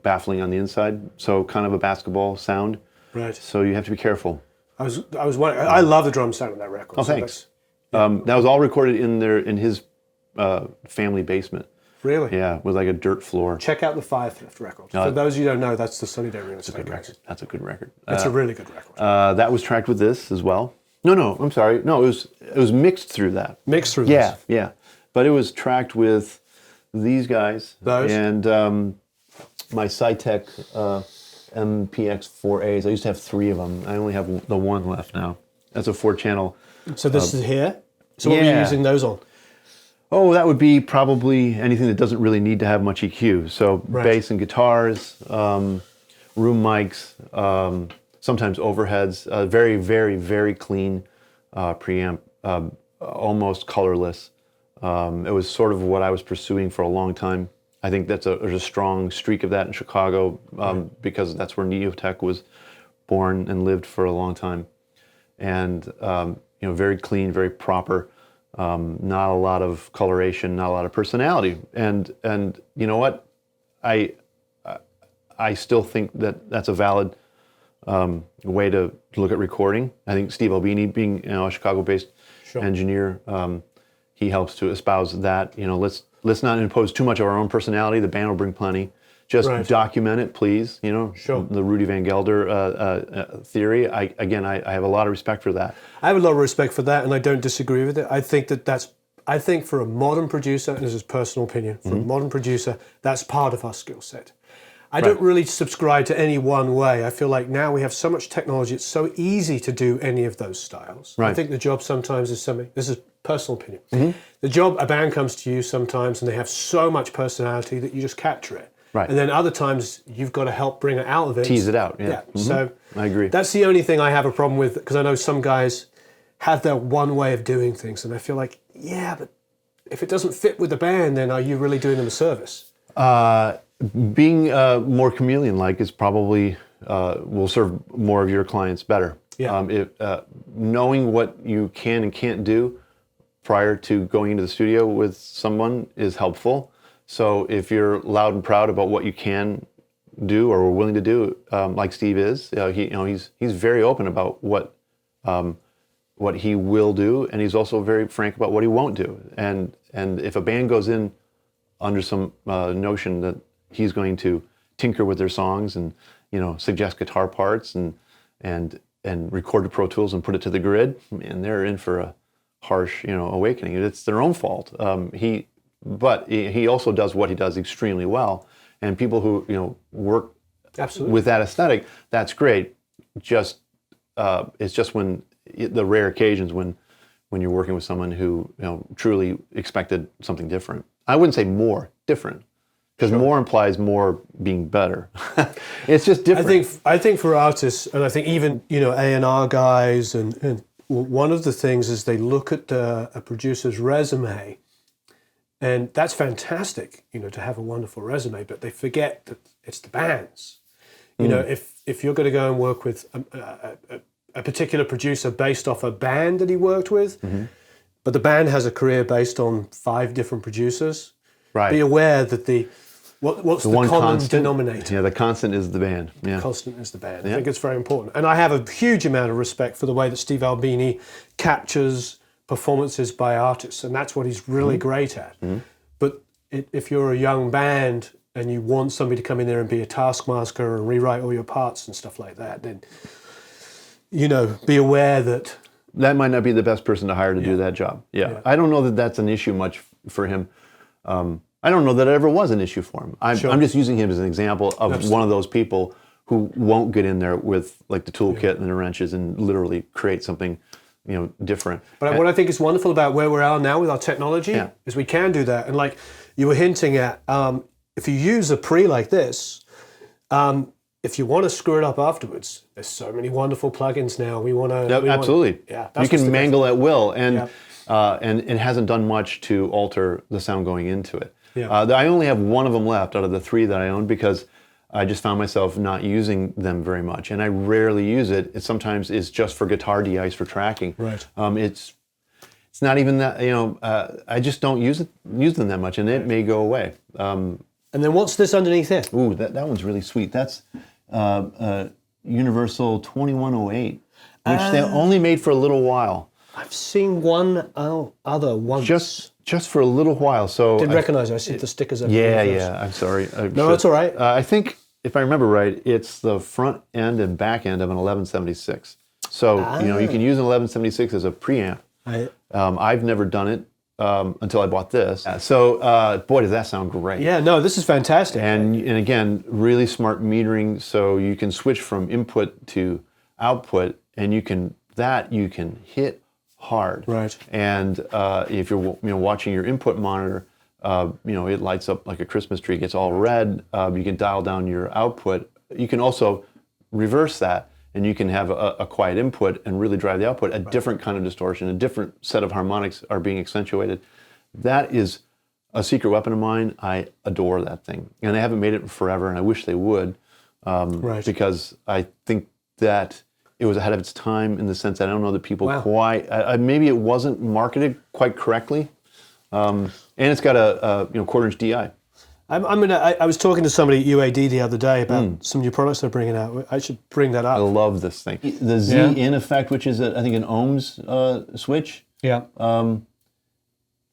baffling on the inside. So kind of a basketball sound. Right. So you have to be careful.
I was wondering. I love the drum sound on that record.
Oh, thanks. That was all recorded in his family basement.
Really?
Yeah, with like a dirt floor.
Check out the Fire Theft record. For those of you who don't know, that's the Sunny Day Real Estate record.
That's a good record.
It's a really good record.
That was tracked with this as well. No, I'm sorry. No, it was mixed through that.
Mixed through this?
Yeah. But it was tracked with these guys.
Those?
And my Sytek MPX4As. I used to have 3 of them. I only have the 1 left now. That's a 4-channel.
So this is here? So what were you using those on?
Oh, that would be probably anything that doesn't really need to have much EQ. So bass and guitars, room mics, sometimes overheads, very, very, very clean preamp, almost colorless. It was sort of what I was pursuing for a long time. I think there's a strong streak of that in Chicago because that's where Neotech was born and lived for a long time. And very clean, very proper. Not a lot of coloration, not a lot of personality, and you know what, I still think that's a valid way to look at recording. I think Steve Albini, being a Chicago-based engineer, he helps to espouse that. Let's not impose too much of our own personality. The band will bring plenty. Just document it, please. The Rudy Van Gelder theory. I have a lot of respect for that.
I have a lot of respect for that, and I don't disagree with it. I think for a modern producer, and this is personal opinion, for a modern producer, that's part of our skill set. I don't really subscribe to any one way. I feel like now we have so much technology, it's so easy to do any of those styles. I think the job sometimes is something, this is personal opinion. The job, a band comes to you sometimes and they have so much personality that you just capture it. Right. And then other times you've got to help bring it out of it.
Tease it out, yeah.
So
I agree.
That's the only thing I have a problem with, because I know some guys have their one way of doing things, and I feel like, but if it doesn't fit with the band, then are you really doing them a service?
Being more chameleon-like is probably will serve more of your clients better. Yeah. Knowing what you can and can't do prior to going into the studio with someone is helpful. So if you're loud and proud about what you can do or are willing to do, like Steve is, he's very open about what he will do, and he's also very frank about what he won't do. And if a band goes in under some notion that he's going to tinker with their songs and suggest guitar parts and record to Pro Tools and put it to the grid, and they're in for a harsh awakening. It's their own fault. But he also does what he does extremely well, and people who work with that aesthetic, that's great. Just it's just when the rare occasions when you're working with someone who truly expected something different. I wouldn't say more, different, because more implies more being better. It's just different.
I think for artists, and I think even A&R guys, and one of the things is they look at a producer's resume. And that's fantastic, to have a wonderful resume, but they forget that it's the band's. If you're going to go and work with a particular producer based off a band that he worked with, but the band has a career based on 5 different producers, be aware that what's the common
constant
denominator?
Yeah, the constant is the band. Yeah.
The constant is the band. I think it's very important. And I have a huge amount of respect for the way that Steve Albini captures performances by artists, and that's what he's really great at. But if you're a young band and you want somebody to come in there and be a taskmaster and rewrite all your parts and stuff like that, then be aware that
might not be the best person to hire to do that job. Yeah. I don't know that that's an issue much for him. I don't know that it ever was an issue for him. I'm just using him as an example of one of those people who won't get in there with like the toolkit and the wrenches and literally create something different.
But what I think is wonderful about where we are now with our technology is we can do that. And like you were hinting at, if you use a pre like this, if you want to screw it up afterwards, there's so many wonderful plugins now. We want to.
Yep, absolutely. You can mangle at will, and it hasn't done much to alter the sound going into it.
Yeah.
I only have one of them left out of the 3 that I own because I just found myself not using them very much, and I rarely use it. It sometimes is just for guitar de-ice for tracking.
Right.
It's not even that, I just don't use them that much, and it may go away.
And then what's this underneath here?
Ooh, that one's really sweet. That's Universal 2108, which they only made for a little while.
I've seen one other once.
Just for a little while. So
Didn't recognize it. I see the stickers over
Yeah. I'm sorry.
No, it's all right.
I think, if I remember right, it's the front end and back end of an 1176. So you can use an 1176 as a preamp. I've never done it until I bought this. So boy, does that sound great.
Yeah, no, this is fantastic.
And again, really smart metering, so you can switch from input to output, and you can hit hard.
Right.
And if you're watching your input monitor, it lights up like a Christmas tree, gets all red. You can dial down your output. You can also reverse that, and you can have a quiet input and really drive the output. A different kind of distortion, a different set of harmonics are being accentuated. That is a secret weapon of mine. I adore that thing, and they haven't made it in forever, and I wish they would, because I think that it was ahead of its time in the sense that I don't know that people quite, maybe it wasn't marketed quite correctly, and it's got a 1/4-inch DI.
I was talking to somebody at UAD the other day about some new products they're bringing out. I should bring that up.
I love this thing. The Z-in effect, which is I think an ohms switch.
Yeah.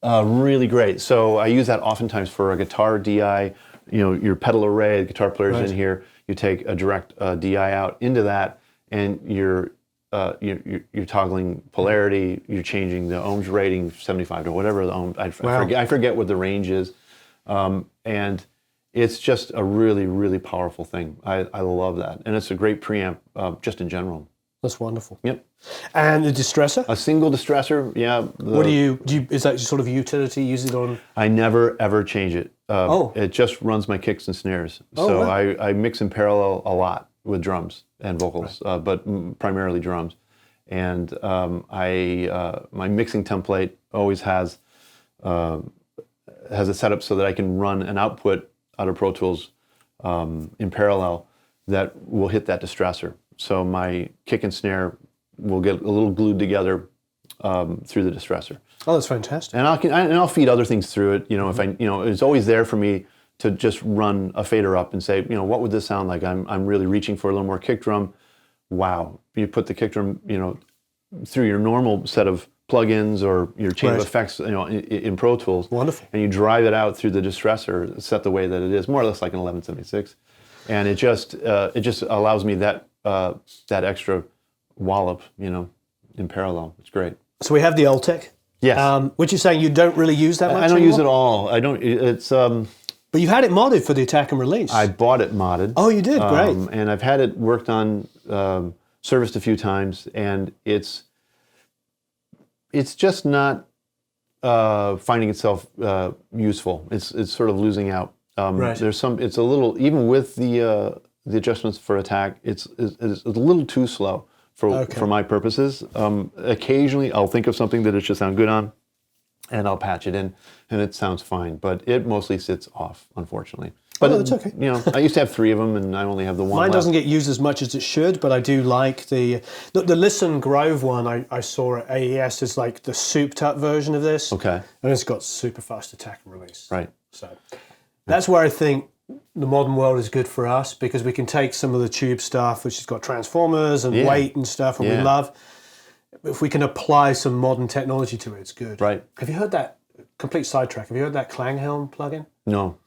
Really great. So I use that oftentimes for a guitar DI. Your pedal array, the guitar player's in here. You take a direct DI out into that, and you're toggling polarity. You're changing the ohms rating, 75 to whatever the ohms. I forget what the range is, and it's just a really, really powerful thing. I love that, and it's a great preamp just in general.
That's wonderful.
Yep.
And the Distressor?
A single Distressor, yeah.
What do you is that sort of utility? Use it on?
I never ever change it. It just runs my kicks and snares. So I mix in parallel a lot with drums and vocals, but primarily drums. And my mixing template always has a setup so that I can run an output out of Pro Tools in parallel that will hit that Distressor. So my kick and snare will get a little glued together through the Distressor.
Oh, that's fantastic.
And I'll feed other things through it. If it's always there for me to just run a fader up and say, what would this sound like? I'm really reaching for a little more kick drum. Wow. You put the kick drum, through your normal set of plugins or your chain of effects, in Pro Tools.
Wonderful.
And you drive it out through the Distressor, set the way that it is, more or less like an 1176. And it just allows me that extra wallop, in parallel. It's great.
So we have the Altec.
Yes.
Which you're saying you don't really use that much
I don't
anymore?
use it all. I don't. It's.
But you've had it modded for the attack and release.
I bought it modded.
Oh, you did? Great.
And I've had it worked on, serviced a few times, and it's just not finding itself useful. It's sort of losing out. There's some. It's a little, even with the adjustments for attack. It's a little too slow for my purposes. Occasionally, I'll think of something that it should sound good on, and I'll patch it in, and it sounds fine. But it mostly sits off, unfortunately. But
that's okay.
I used to have 3 of them, and I only have the one.
Mine
left.
doesn't get used as much as it should, but I do like the Listen Grove one I saw at AES is like the souped up version of this.
Okay.
And it's got super fast attack and release.
Right.
So that's where I think the modern world is good for us, because we can take some of the tube stuff, which has got transformers and weight and stuff, and we love. If we can apply some modern technology to it, it's good.
Right.
Have you heard that, complete sidetrack, have you heard that Klanghelm plugin?
No.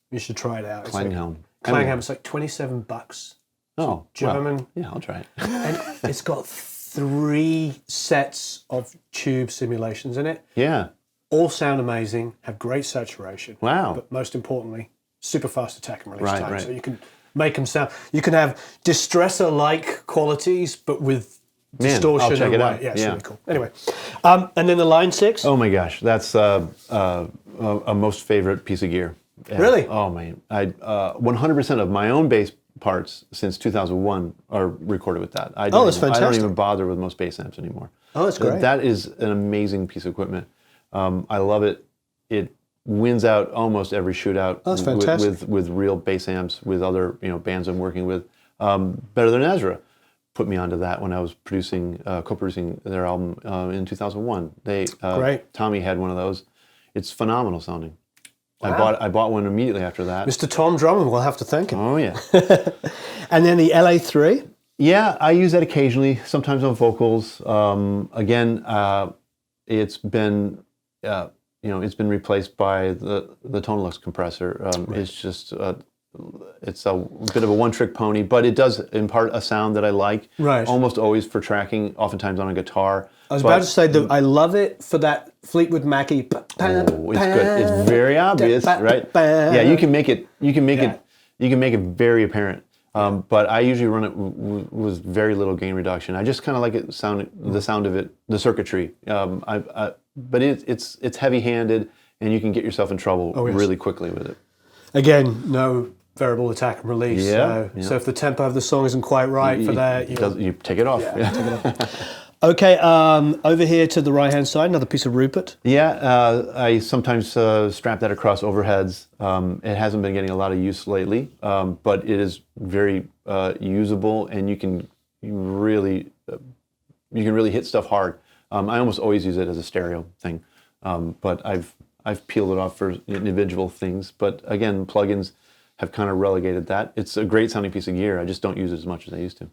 You should try it out.
Klanghelm.
Klanghelm, it's like $27.
Oh,
German.
Well, yeah, I'll try it.
And it's got 3 sets of tube simulations in it.
Yeah.
All sound amazing, have great saturation.
Wow.
But most importantly, super fast attack and release time.
Right.
So you can make them sound, you can have Distressor-like qualities, but with distortion.
I'll check it out.
Yeah, it's really cool. Anyway, and then the Line6.
Oh my gosh, that's a most favorite piece of gear. Yeah.
Really?
Oh man, 100% of my own bass parts since 2001 are recorded with that.
Oh, that's fantastic.
I don't even bother with most bass amps anymore.
Oh, that's great.
That is an amazing piece of equipment. I love it. It wins out almost every shootout.
Oh, that's fantastic.
With real bass amps, with other bands I'm working with. Better than Ezra put me onto that when I was co-producing their album in 2001.
Great.
Tommy had one of those. It's phenomenal sounding.
Wow.
I bought one immediately after that.
Mr. Tom Drummond, we'll have to thank him.
Oh yeah.
And then the LA3.
Yeah, I use that occasionally. Sometimes on vocals. Again, it's been it's been replaced by the Tonelux compressor.
Right.
It's just it's a bit of a one-trick pony, but it does impart a sound that I like.
Right.
Almost always for tracking, oftentimes on a guitar.
I was about to say that I love it for that Fleetwood Mackie.
Oh, it's good. It's very obvious, right? Yeah, you can make it. You can make it very apparent. But I usually run it with very little gain reduction. I just kind of like the sound of it, the circuitry. But it's heavy-handed, and you can get yourself in trouble really quickly with it.
Again, no variable attack and release.
Yeah,
So if the tempo of the song isn't quite right for that,
you take it off.
Yeah, take it off. Okay, over here to the right-hand side, another piece of Rupert.
Yeah, I sometimes strap that across overheads. It hasn't been getting a lot of use lately, but it is very usable, and you can really hit stuff hard. I almost always use it as a stereo thing, but I've peeled it off for individual things. But again, plugins have kind of relegated that. It's a great sounding piece of gear. I just don't use it as much as I used to.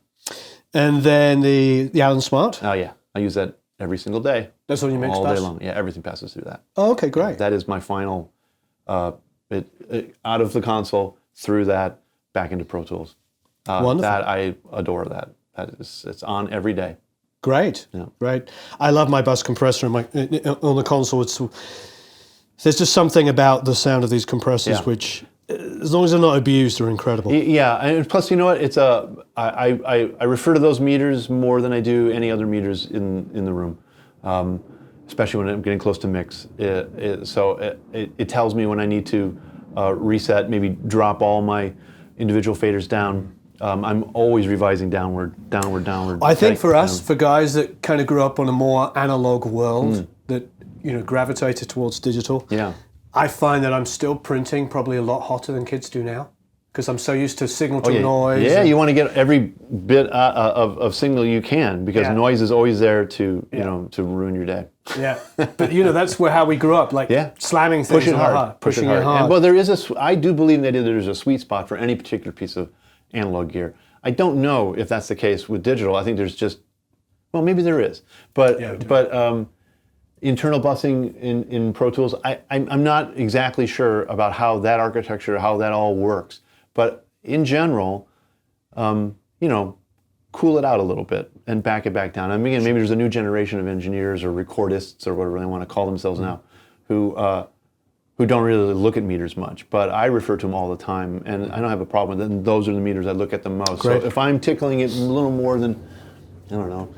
And then the Allen Smart.
Oh yeah, I use that every single day.
That's all you mix
all day long. Yeah, everything passes through that.
Oh, okay, great.
That is my final, out of the console, through that, back into Pro Tools.
Wonderful.
That I adore that. It's on every day.
Great,
Yeah.
Great. I love my bus compressor on the console. There's just something about the sound of these compressors which, as long as they're not abused, are incredible.
Yeah, and plus, you know what? I refer to those meters more than I do any other meters in the room, especially when I'm getting close to mix. So it tells me when I need to reset, maybe drop all my individual faders down. I'm always revising downward.
I think for us, for guys that kind of grew up on a more analog world, that gravitated towards digital.
Yeah.
I find that I'm still printing probably a lot hotter than kids do now, because I'm so used to signal to noise.
Yeah, you want to get every bit of signal you can, because noise is always there to to ruin your day.
Yeah, but that's how we grew up, slamming things
pushing hard,
pushing it hard.
And, well, there is I do believe that there's a sweet spot for any particular piece of analog gear. I don't know if that's the case with digital. I think there's just, maybe there is, but internal busing in Pro Tools, I'm not exactly sure about how that architecture, how that all works. But in general, cool it out a little bit and back it back down. I mean, maybe there's a new generation of engineers or recordists or whatever they want to call themselves now, who don't really look at meters much. But I refer to them all the time, and I don't have a problem with it. And those are the meters I look at the most.
Great.
So if I'm tickling it a little more than, I don't know,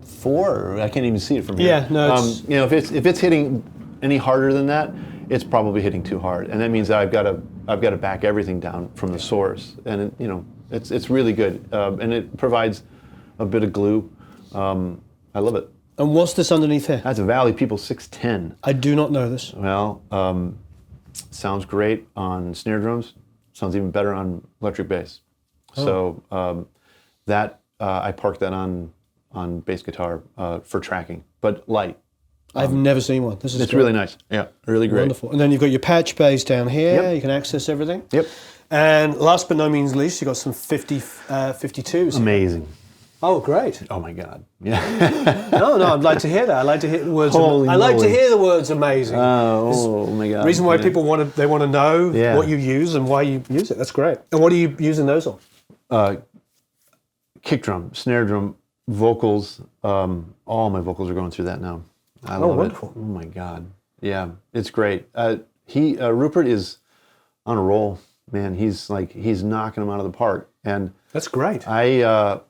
4, I can't even see it from here.
Yeah, no.
If it's hitting any harder than that, it's probably hitting too hard, and that means that I've got to back everything down from the source, and it's really good, and it provides a bit of glue. I love it.
And what's this underneath here?
That's a Valley People 610.
I do not know this.
Well, sounds great on snare drums. Sounds even better on electric bass. Oh. So I parked that on bass guitar for tracking, but light.
I've never seen one. It's
great. Really nice. Yeah, really great.
Wonderful. And then you've got your patch bays down here.
Yep.
You can access everything.
Yep.
And last but no means least, you've got some 52s.
Amazing.
Oh, great.
Oh my God. Yeah.
No, I'd like to hear that. I like to hear the words.
Holy
I like to
moly.
hear the words amazing.
Oh my God.
The reason why people want to know what you use and why you use it. That's great. And what are you using those on?
Kick drum, snare drum, vocals. All my vocals are going through that now. I love
wonderful.
it. Oh my God. Yeah, it's great. Rupert is on a roll, man. He's knocking them out of the park. And
that's great.
I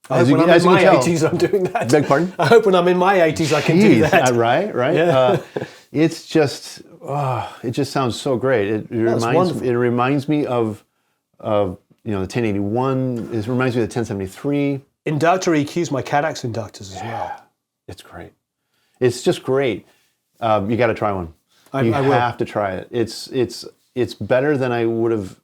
hope when I'm in my 80s, I'm doing that.
Beg pardon?
I hope when I'm in my 80s, I can do that.
Right?
Yeah.
It's just, it just sounds so great. It reminds me of the 1081 reminds me of the 1073.
Inductor EQs, my Cadax inductors as well.
It's great. It's just great. You got to try one. You have to try it. It's better than I would have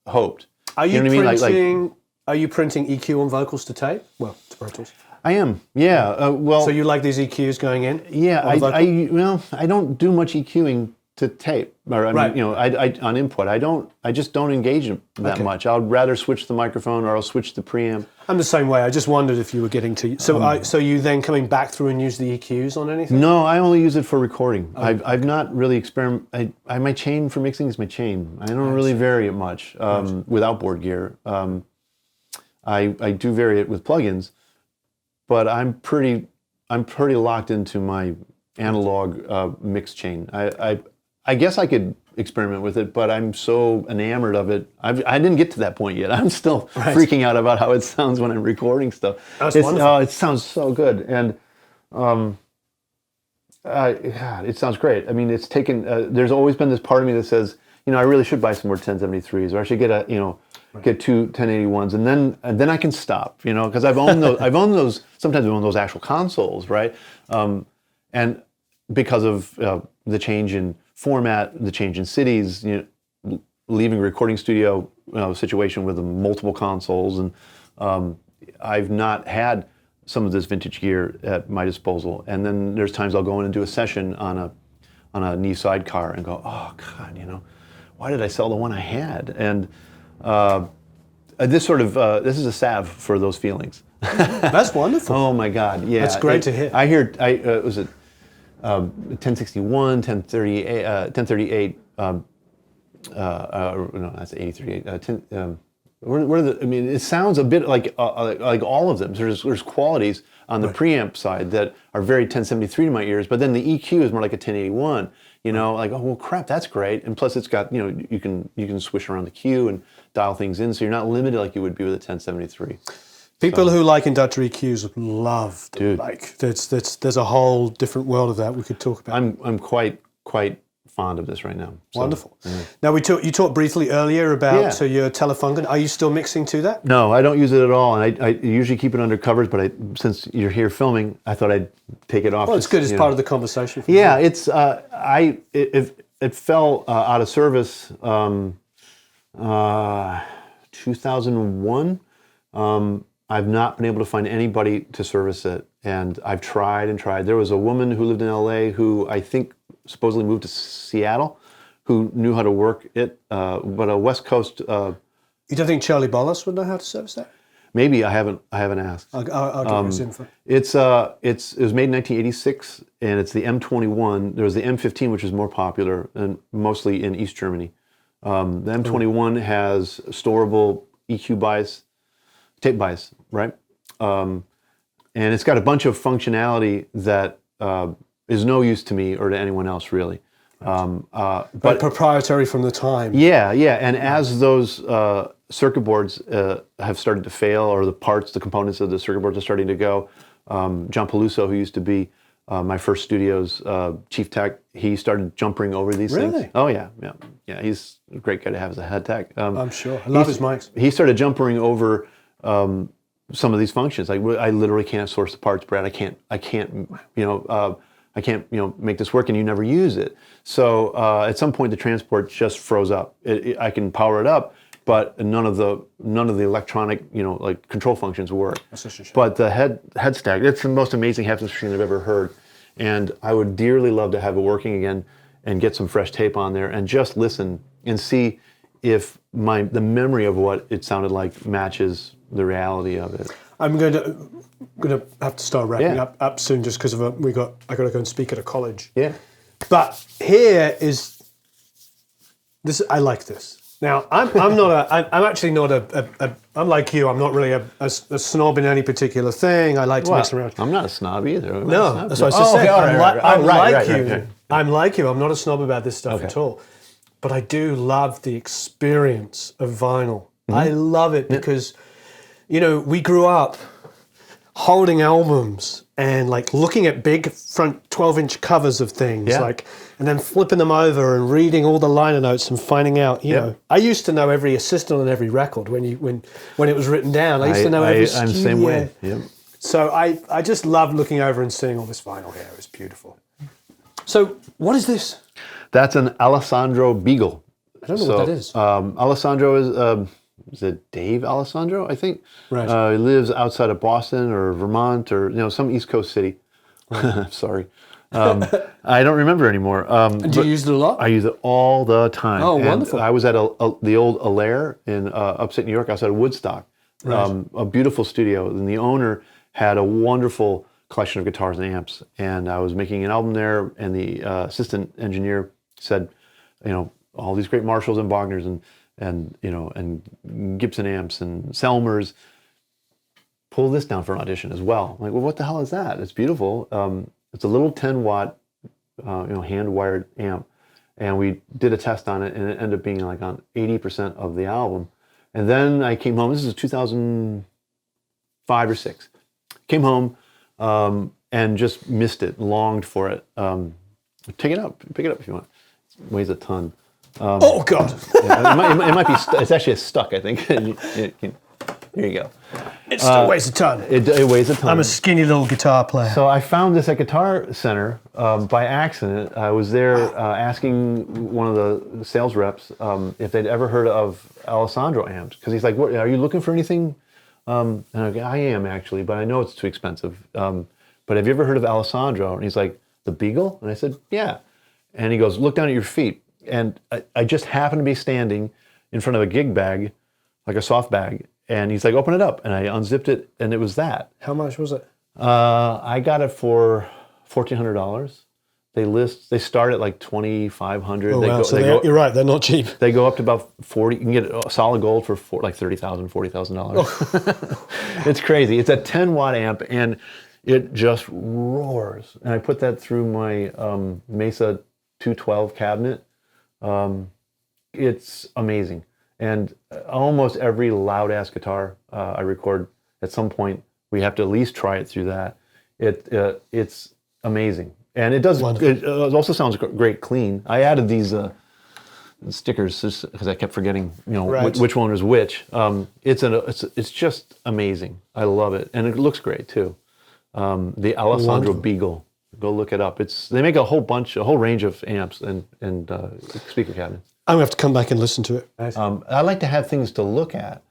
hoped.
Are you printing? Are you printing EQ on vocals to tape? Well, to Pro Tools.
I am. Yeah. Well.
So you like these EQs going in?
Yeah. I don't do much EQing to tape, or I on input. I just don't engage them that much. I'd rather switch the microphone, or I'll switch the preamp.
I'm the same way. I just wondered if you were getting to. So you then coming back through and use the EQs on anything? No,
I only use it for recording. I've not really experimented. My chain for mixing is my chain. I don't really vary it much with outboard gear. I do vary it with plugins, but I'm pretty locked into my analog mix chain. I guess I could experiment with it, but I'm so enamored of it. I didn't get to that point yet. I'm still freaking out about how it sounds when I'm recording stuff.
That's wonderful.
It sounds so good, and it sounds great. I mean, it's taken. There's always been this part of me that says, I really should buy some more 1073s, or I should get get two 1081s, and then I can stop. Because I've owned those. Sometimes I've owned those actual consoles, right? And because of the change in format, the change in cities, leaving a recording studio situation with multiple consoles, and I've not had some of this vintage gear at my disposal. And then there's times I'll go in and do a session on a Neve sidecar and go, oh God, why did I sell the one I had? And this is a salve for those feelings.
That's wonderful.
Oh my God, yeah.
That's great to hear.
I hear, was it 1061, 1038, 1038, no, that's 8038. It sounds a bit like all of them. There's qualities on the preamp side that are very 1073 to my ears, but then the EQ is more like a 1081. Like, oh well, crap, that's great. And plus, it's got you can swish around the Q and dial things in, so you're not limited like you would be with a 1073.
People who like inductor EQs love them.
Dude.
Like there's a whole different world of that we could talk about.
I'm quite fond of this right now. So,
wonderful. Yeah. Now you talked briefly earlier about your Telefunken. Are you still mixing to that? No,
I don't use it at all, and I usually keep it under covers. But since you're here filming, I thought I'd take it off.
Well, it's good as part of the conversation.
Yeah, it's it fell out of service 2001. I've not been able to find anybody to service it, and I've tried and tried. There was a woman who lived in LA who I think supposedly moved to Seattle, who knew how to work it, but a West Coast. You
don't think Charlie Bollas would know how to service that?
Maybe I haven't asked.
I'll give his info.
It was made in 1986, and it's the M21. There was the M15, which is more popular and mostly in East Germany. The M21 has storable EQ bias, tape bias, right? And it's got a bunch of functionality that is no use to me or to anyone else, really.
But proprietary from the time.
Yeah. And as those circuit boards have started to fail, or the components of the circuit boards are starting to go, John Peluso, who used to be my first studio's chief tech, he started jumpering over these things. Oh yeah. He's a great guy to have as a head tech.
I'm sure. I love his mics.
He started jumpering over some of these functions. Like, I literally can't source the parts, Brad. I can't make this work, and you never use it. So at some point, the transport just froze up. I can power it up, but none of the electronic, like control functions work.
That's such a shame.
But the head stack, it's the most amazing Haptics machine I've ever heard, and I would dearly love to have it working again and get some fresh tape on there and just listen and see if the memory of what it sounded like matches the reality of it.
I'm going to have to start wrapping up soon, just because of I got to go and speak at a college.
Yeah.
But here is this. I like this. Now I'm actually not I'm like you. I'm not really a snob in any particular thing. I like to mix around.
I'm not a snob either.
No, that's what I was just saying. I'm like you. I'm like you. I'm not a snob about this stuff at all. But I do love the experience of vinyl. I love it because, we grew up holding albums and like looking at big front 12-inch covers of things, like, and then flipping them over and reading all the liner notes and finding out, you know. I used to know every assistant on every record when it was written down. I used to know every studio.
I'm the same way. Yep.
So I just love looking over and seeing all this vinyl here. It's beautiful. So what is this?
That's an Alessandro Beagle.
I don't know what that is.
Alessandro is it Dave Alessandro, I think?
Right.
He lives outside of Boston or Vermont or some East Coast city. Right. Sorry. I don't remember anymore.
Do you use it a lot?
I use it all the time.
Oh, wonderful.
I was at the old Allaire in upstate New York, outside of Woodstock. Right. A beautiful studio. And the owner had a wonderful collection of guitars and amps. And I was making an album there, and the assistant engineer said, all these great Marshalls and Wagners and Gibson amps and Selmers, pull this down for an audition as well. I'm like, well, what the hell is that? It's beautiful. It's a little 10-watt, hand-wired amp, and we did a test on it, and it ended up being like on 80% of the album. And then I came home. This is 2005 or 6. Came home and just missed it, longed for it. Pick it up if you want. It weighs a ton.
Oh God!
Yeah, it might be. It's actually stuck, I think. Here you go.
It still weighs a ton.
It weighs a ton.
I'm a skinny little guitar player.
So I found this at Guitar Center by accident. I was there asking one of the sales reps if they'd ever heard of Alessandro amps, because he's like, "What? Are you looking for anything?" And I go, "I am actually, but I know it's too expensive. But have you ever heard of Alessandro?" And he's like, "The Beagle?" And I said, "Yeah." And he goes, "Look down at your feet." And I just happened to be standing in front of a gig bag, like a soft bag. And he's like, "Open it up." And I unzipped it, and it was that.
How much was it?
I got it for $1,400. They start at like $2,500.
Oh, wow. You're right, they're not cheap.
They go up to about 40. You can get a solid gold for like $30,000, $40,000.
Oh.
It's crazy. It's a 10-watt amp, and it just roars. And I put that through my Mesa 212 cabinet. It's amazing. And almost every loud-ass guitar I record, at some point, we have to at least try it through that. It's amazing. And it does. It also sounds great clean. I added these stickers just because I kept forgetting, which one was which. It's just amazing. I love it, and it looks great too. The Alessandro Beagle. Go look it up. They make a whole range of amps and speaker cabinets.
I'm gonna have to come back and listen to it.
I like to have things to look at,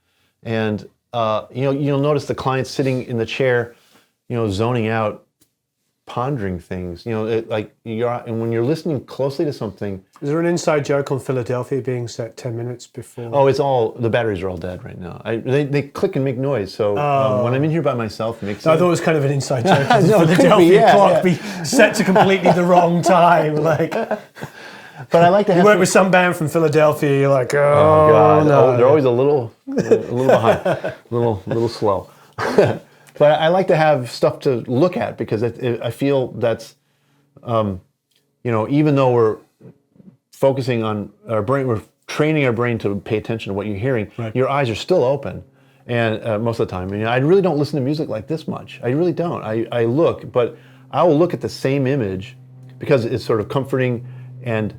and you'll notice the client sitting in the chair, zoning out, pondering things. And when you're listening closely to something.
Is there an inside joke on Philadelphia being set 10 minutes before?
Oh, the batteries are all dead right now. They click and make noise. So when I'm in here by myself, it makes sense.
I thought it was kind of an inside joke. No, Philadelphia clock be set to completely the wrong time, like.
But I like to have.
You work with some band from Philadelphia. You're like,
oh God,
no.
They're always a little behind, a little slow. But I like to have stuff to look at because I feel that's, even though we're focusing on our brain, we're training our brain to pay attention to what you're hearing. Right. Your eyes are still open, and most of the time, I really don't listen to music like this much. I really don't. I look, but I will look at the same image because it's sort of comforting and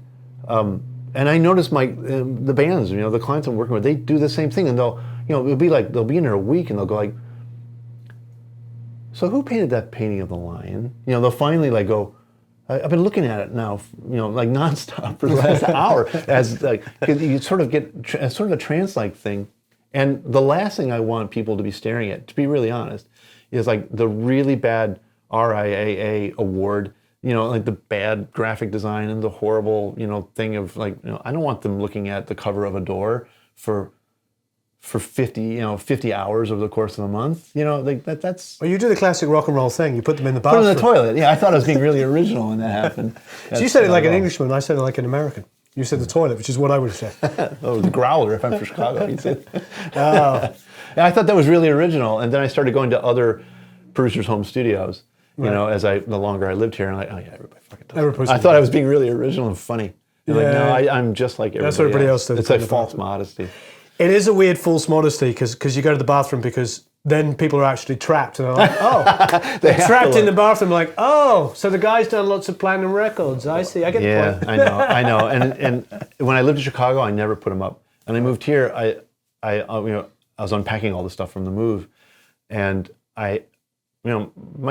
I notice the bands, the clients I'm working with, they do the same thing, and it'll be like they'll be in there a week and they'll go like, "So who painted that painting of the lion?" They'll finally like go, "I've been looking at it now, like nonstop for the last hour," as like you sort of get sort of a trance-like thing. And the last thing I want people to be staring at, to be really honest, is like the really bad RIAA award. Like the bad graphic design and the horrible, thing of like, I don't want them looking at the cover of a door for 50 hours over the course of a month. Like that's.
Well, you do the classic rock and roll thing. You put them in the bathroom.
Put them in the toilet. Yeah, I thought I was being really original when that happened.
So you said it like an Englishman. I said it like an American. You said the toilet, which is what I would have said.
Oh, the growler. If I'm from Chicago, you said. Oh. Yeah, I thought that was really original, and then I started going to other producers' home studios. Right. The longer I lived here, and I'm like, oh yeah, everybody fucking does it. I thought I was being really original and funny. No, I'm just like everybody.
That's what everybody else does.
It's like false modesty.
It is a weird false modesty because you go to the bathroom because then people are actually trapped, and they're like, oh, they're trapped in the bathroom, like, oh, so the guy's done lots of platinum records. I see, I get the point.
I know. And when I lived in Chicago, I never put them up. And I moved here, I was unpacking all the stuff from the move, and my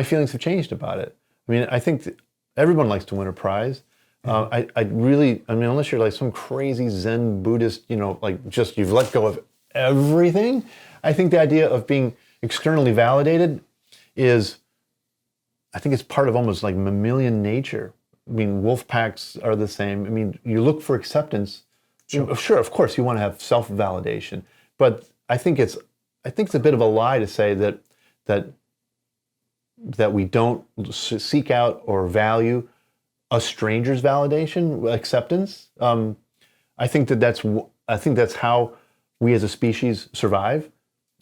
feelings have changed about it. I mean, I think everyone likes to win a prize. Unless you're like some crazy Zen Buddhist, like just you've let go of everything. I think the idea of being externally validated I think it's part of almost like mammalian nature. I mean, wolf packs are the same. I mean, you look for acceptance. Sure, of course, you want to have self-validation, but I think it's a bit of a lie to say that we don't seek out or value a stranger's validation, acceptance. I think that's how we as a species survive.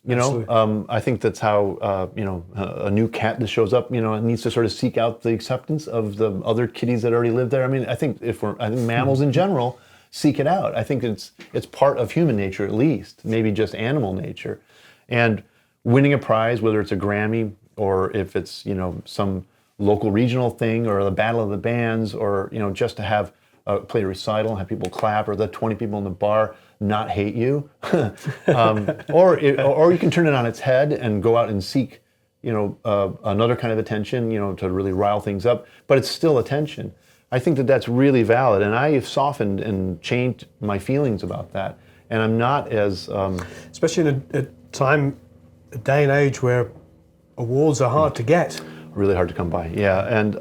I think that's how a new cat that shows up, needs to sort of seek out the acceptance of the other kitties that already live there. I mean, I think mammals in general seek it out. I think it's part of human nature, at least, maybe just animal nature. And winning a prize, whether it's a Grammy or if it's some local regional thing or the Battle of the Bands, or just to have play a recital and have people clap, or the 20 people in the bar not hate you, or you can turn it on its head and go out and seek another kind of attention, to really rile things up, but it's still attention. I think that's really valid, and I have softened and changed my feelings about that, and I'm not as
especially in a day and age where awards are hard to get.
Really hard to come by, yeah. And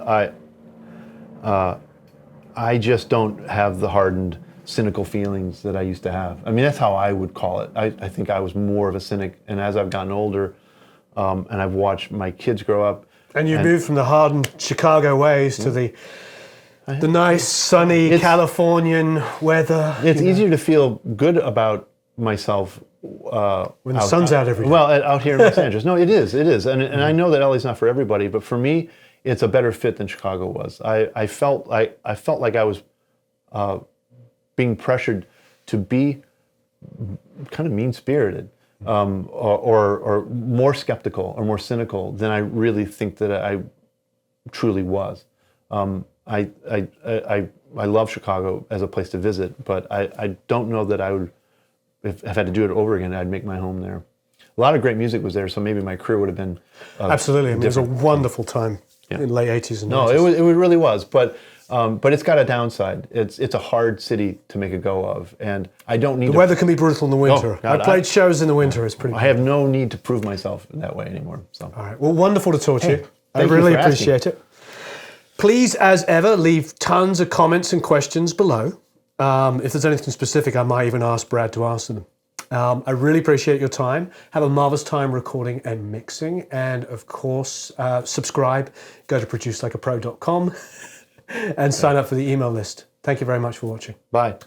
I just don't have the hardened, cynical feelings that I used to have. I mean, that's how I would call it. I think I was more of a cynic, and as I've gotten older, and I've watched my kids grow up. And you
moved from the hardened Chicago ways to the nice, sunny Californian weather.
It's easier to feel good about myself
when the sun's out every day.
Well, out here in Los Angeles. No, it is, and I know that LA's not for everybody, but for me, it's a better fit than Chicago was. I felt like I was being pressured to be kind of mean-spirited, or more skeptical or more cynical than I really think that I truly was. I love Chicago as a place to visit, but I don't know that I would. If I had to do it over again, I'd make my home there. A lot of great music was there, so maybe my career would have been
absolutely. I mean, it was a wonderful time in the late 80s and 90s.
No, it really was, but it's got a downside. It's a hard city to make a go of, and I don't need.
The weather can be brutal in the winter. Oh, God, I played shows in the winter. It's pretty.
I have no need to prove myself that way anymore. So.
All right. Well, wonderful to talk to you. I really appreciate it. Please, as ever, leave tons of comments and questions below. If there's anything specific, I might even ask Brad to answer them. I really appreciate your time. Have a marvelous time recording and mixing. And of course, subscribe. Go to producelikeapro.com and sign up for the email list. Thank you very much for watching.
Bye.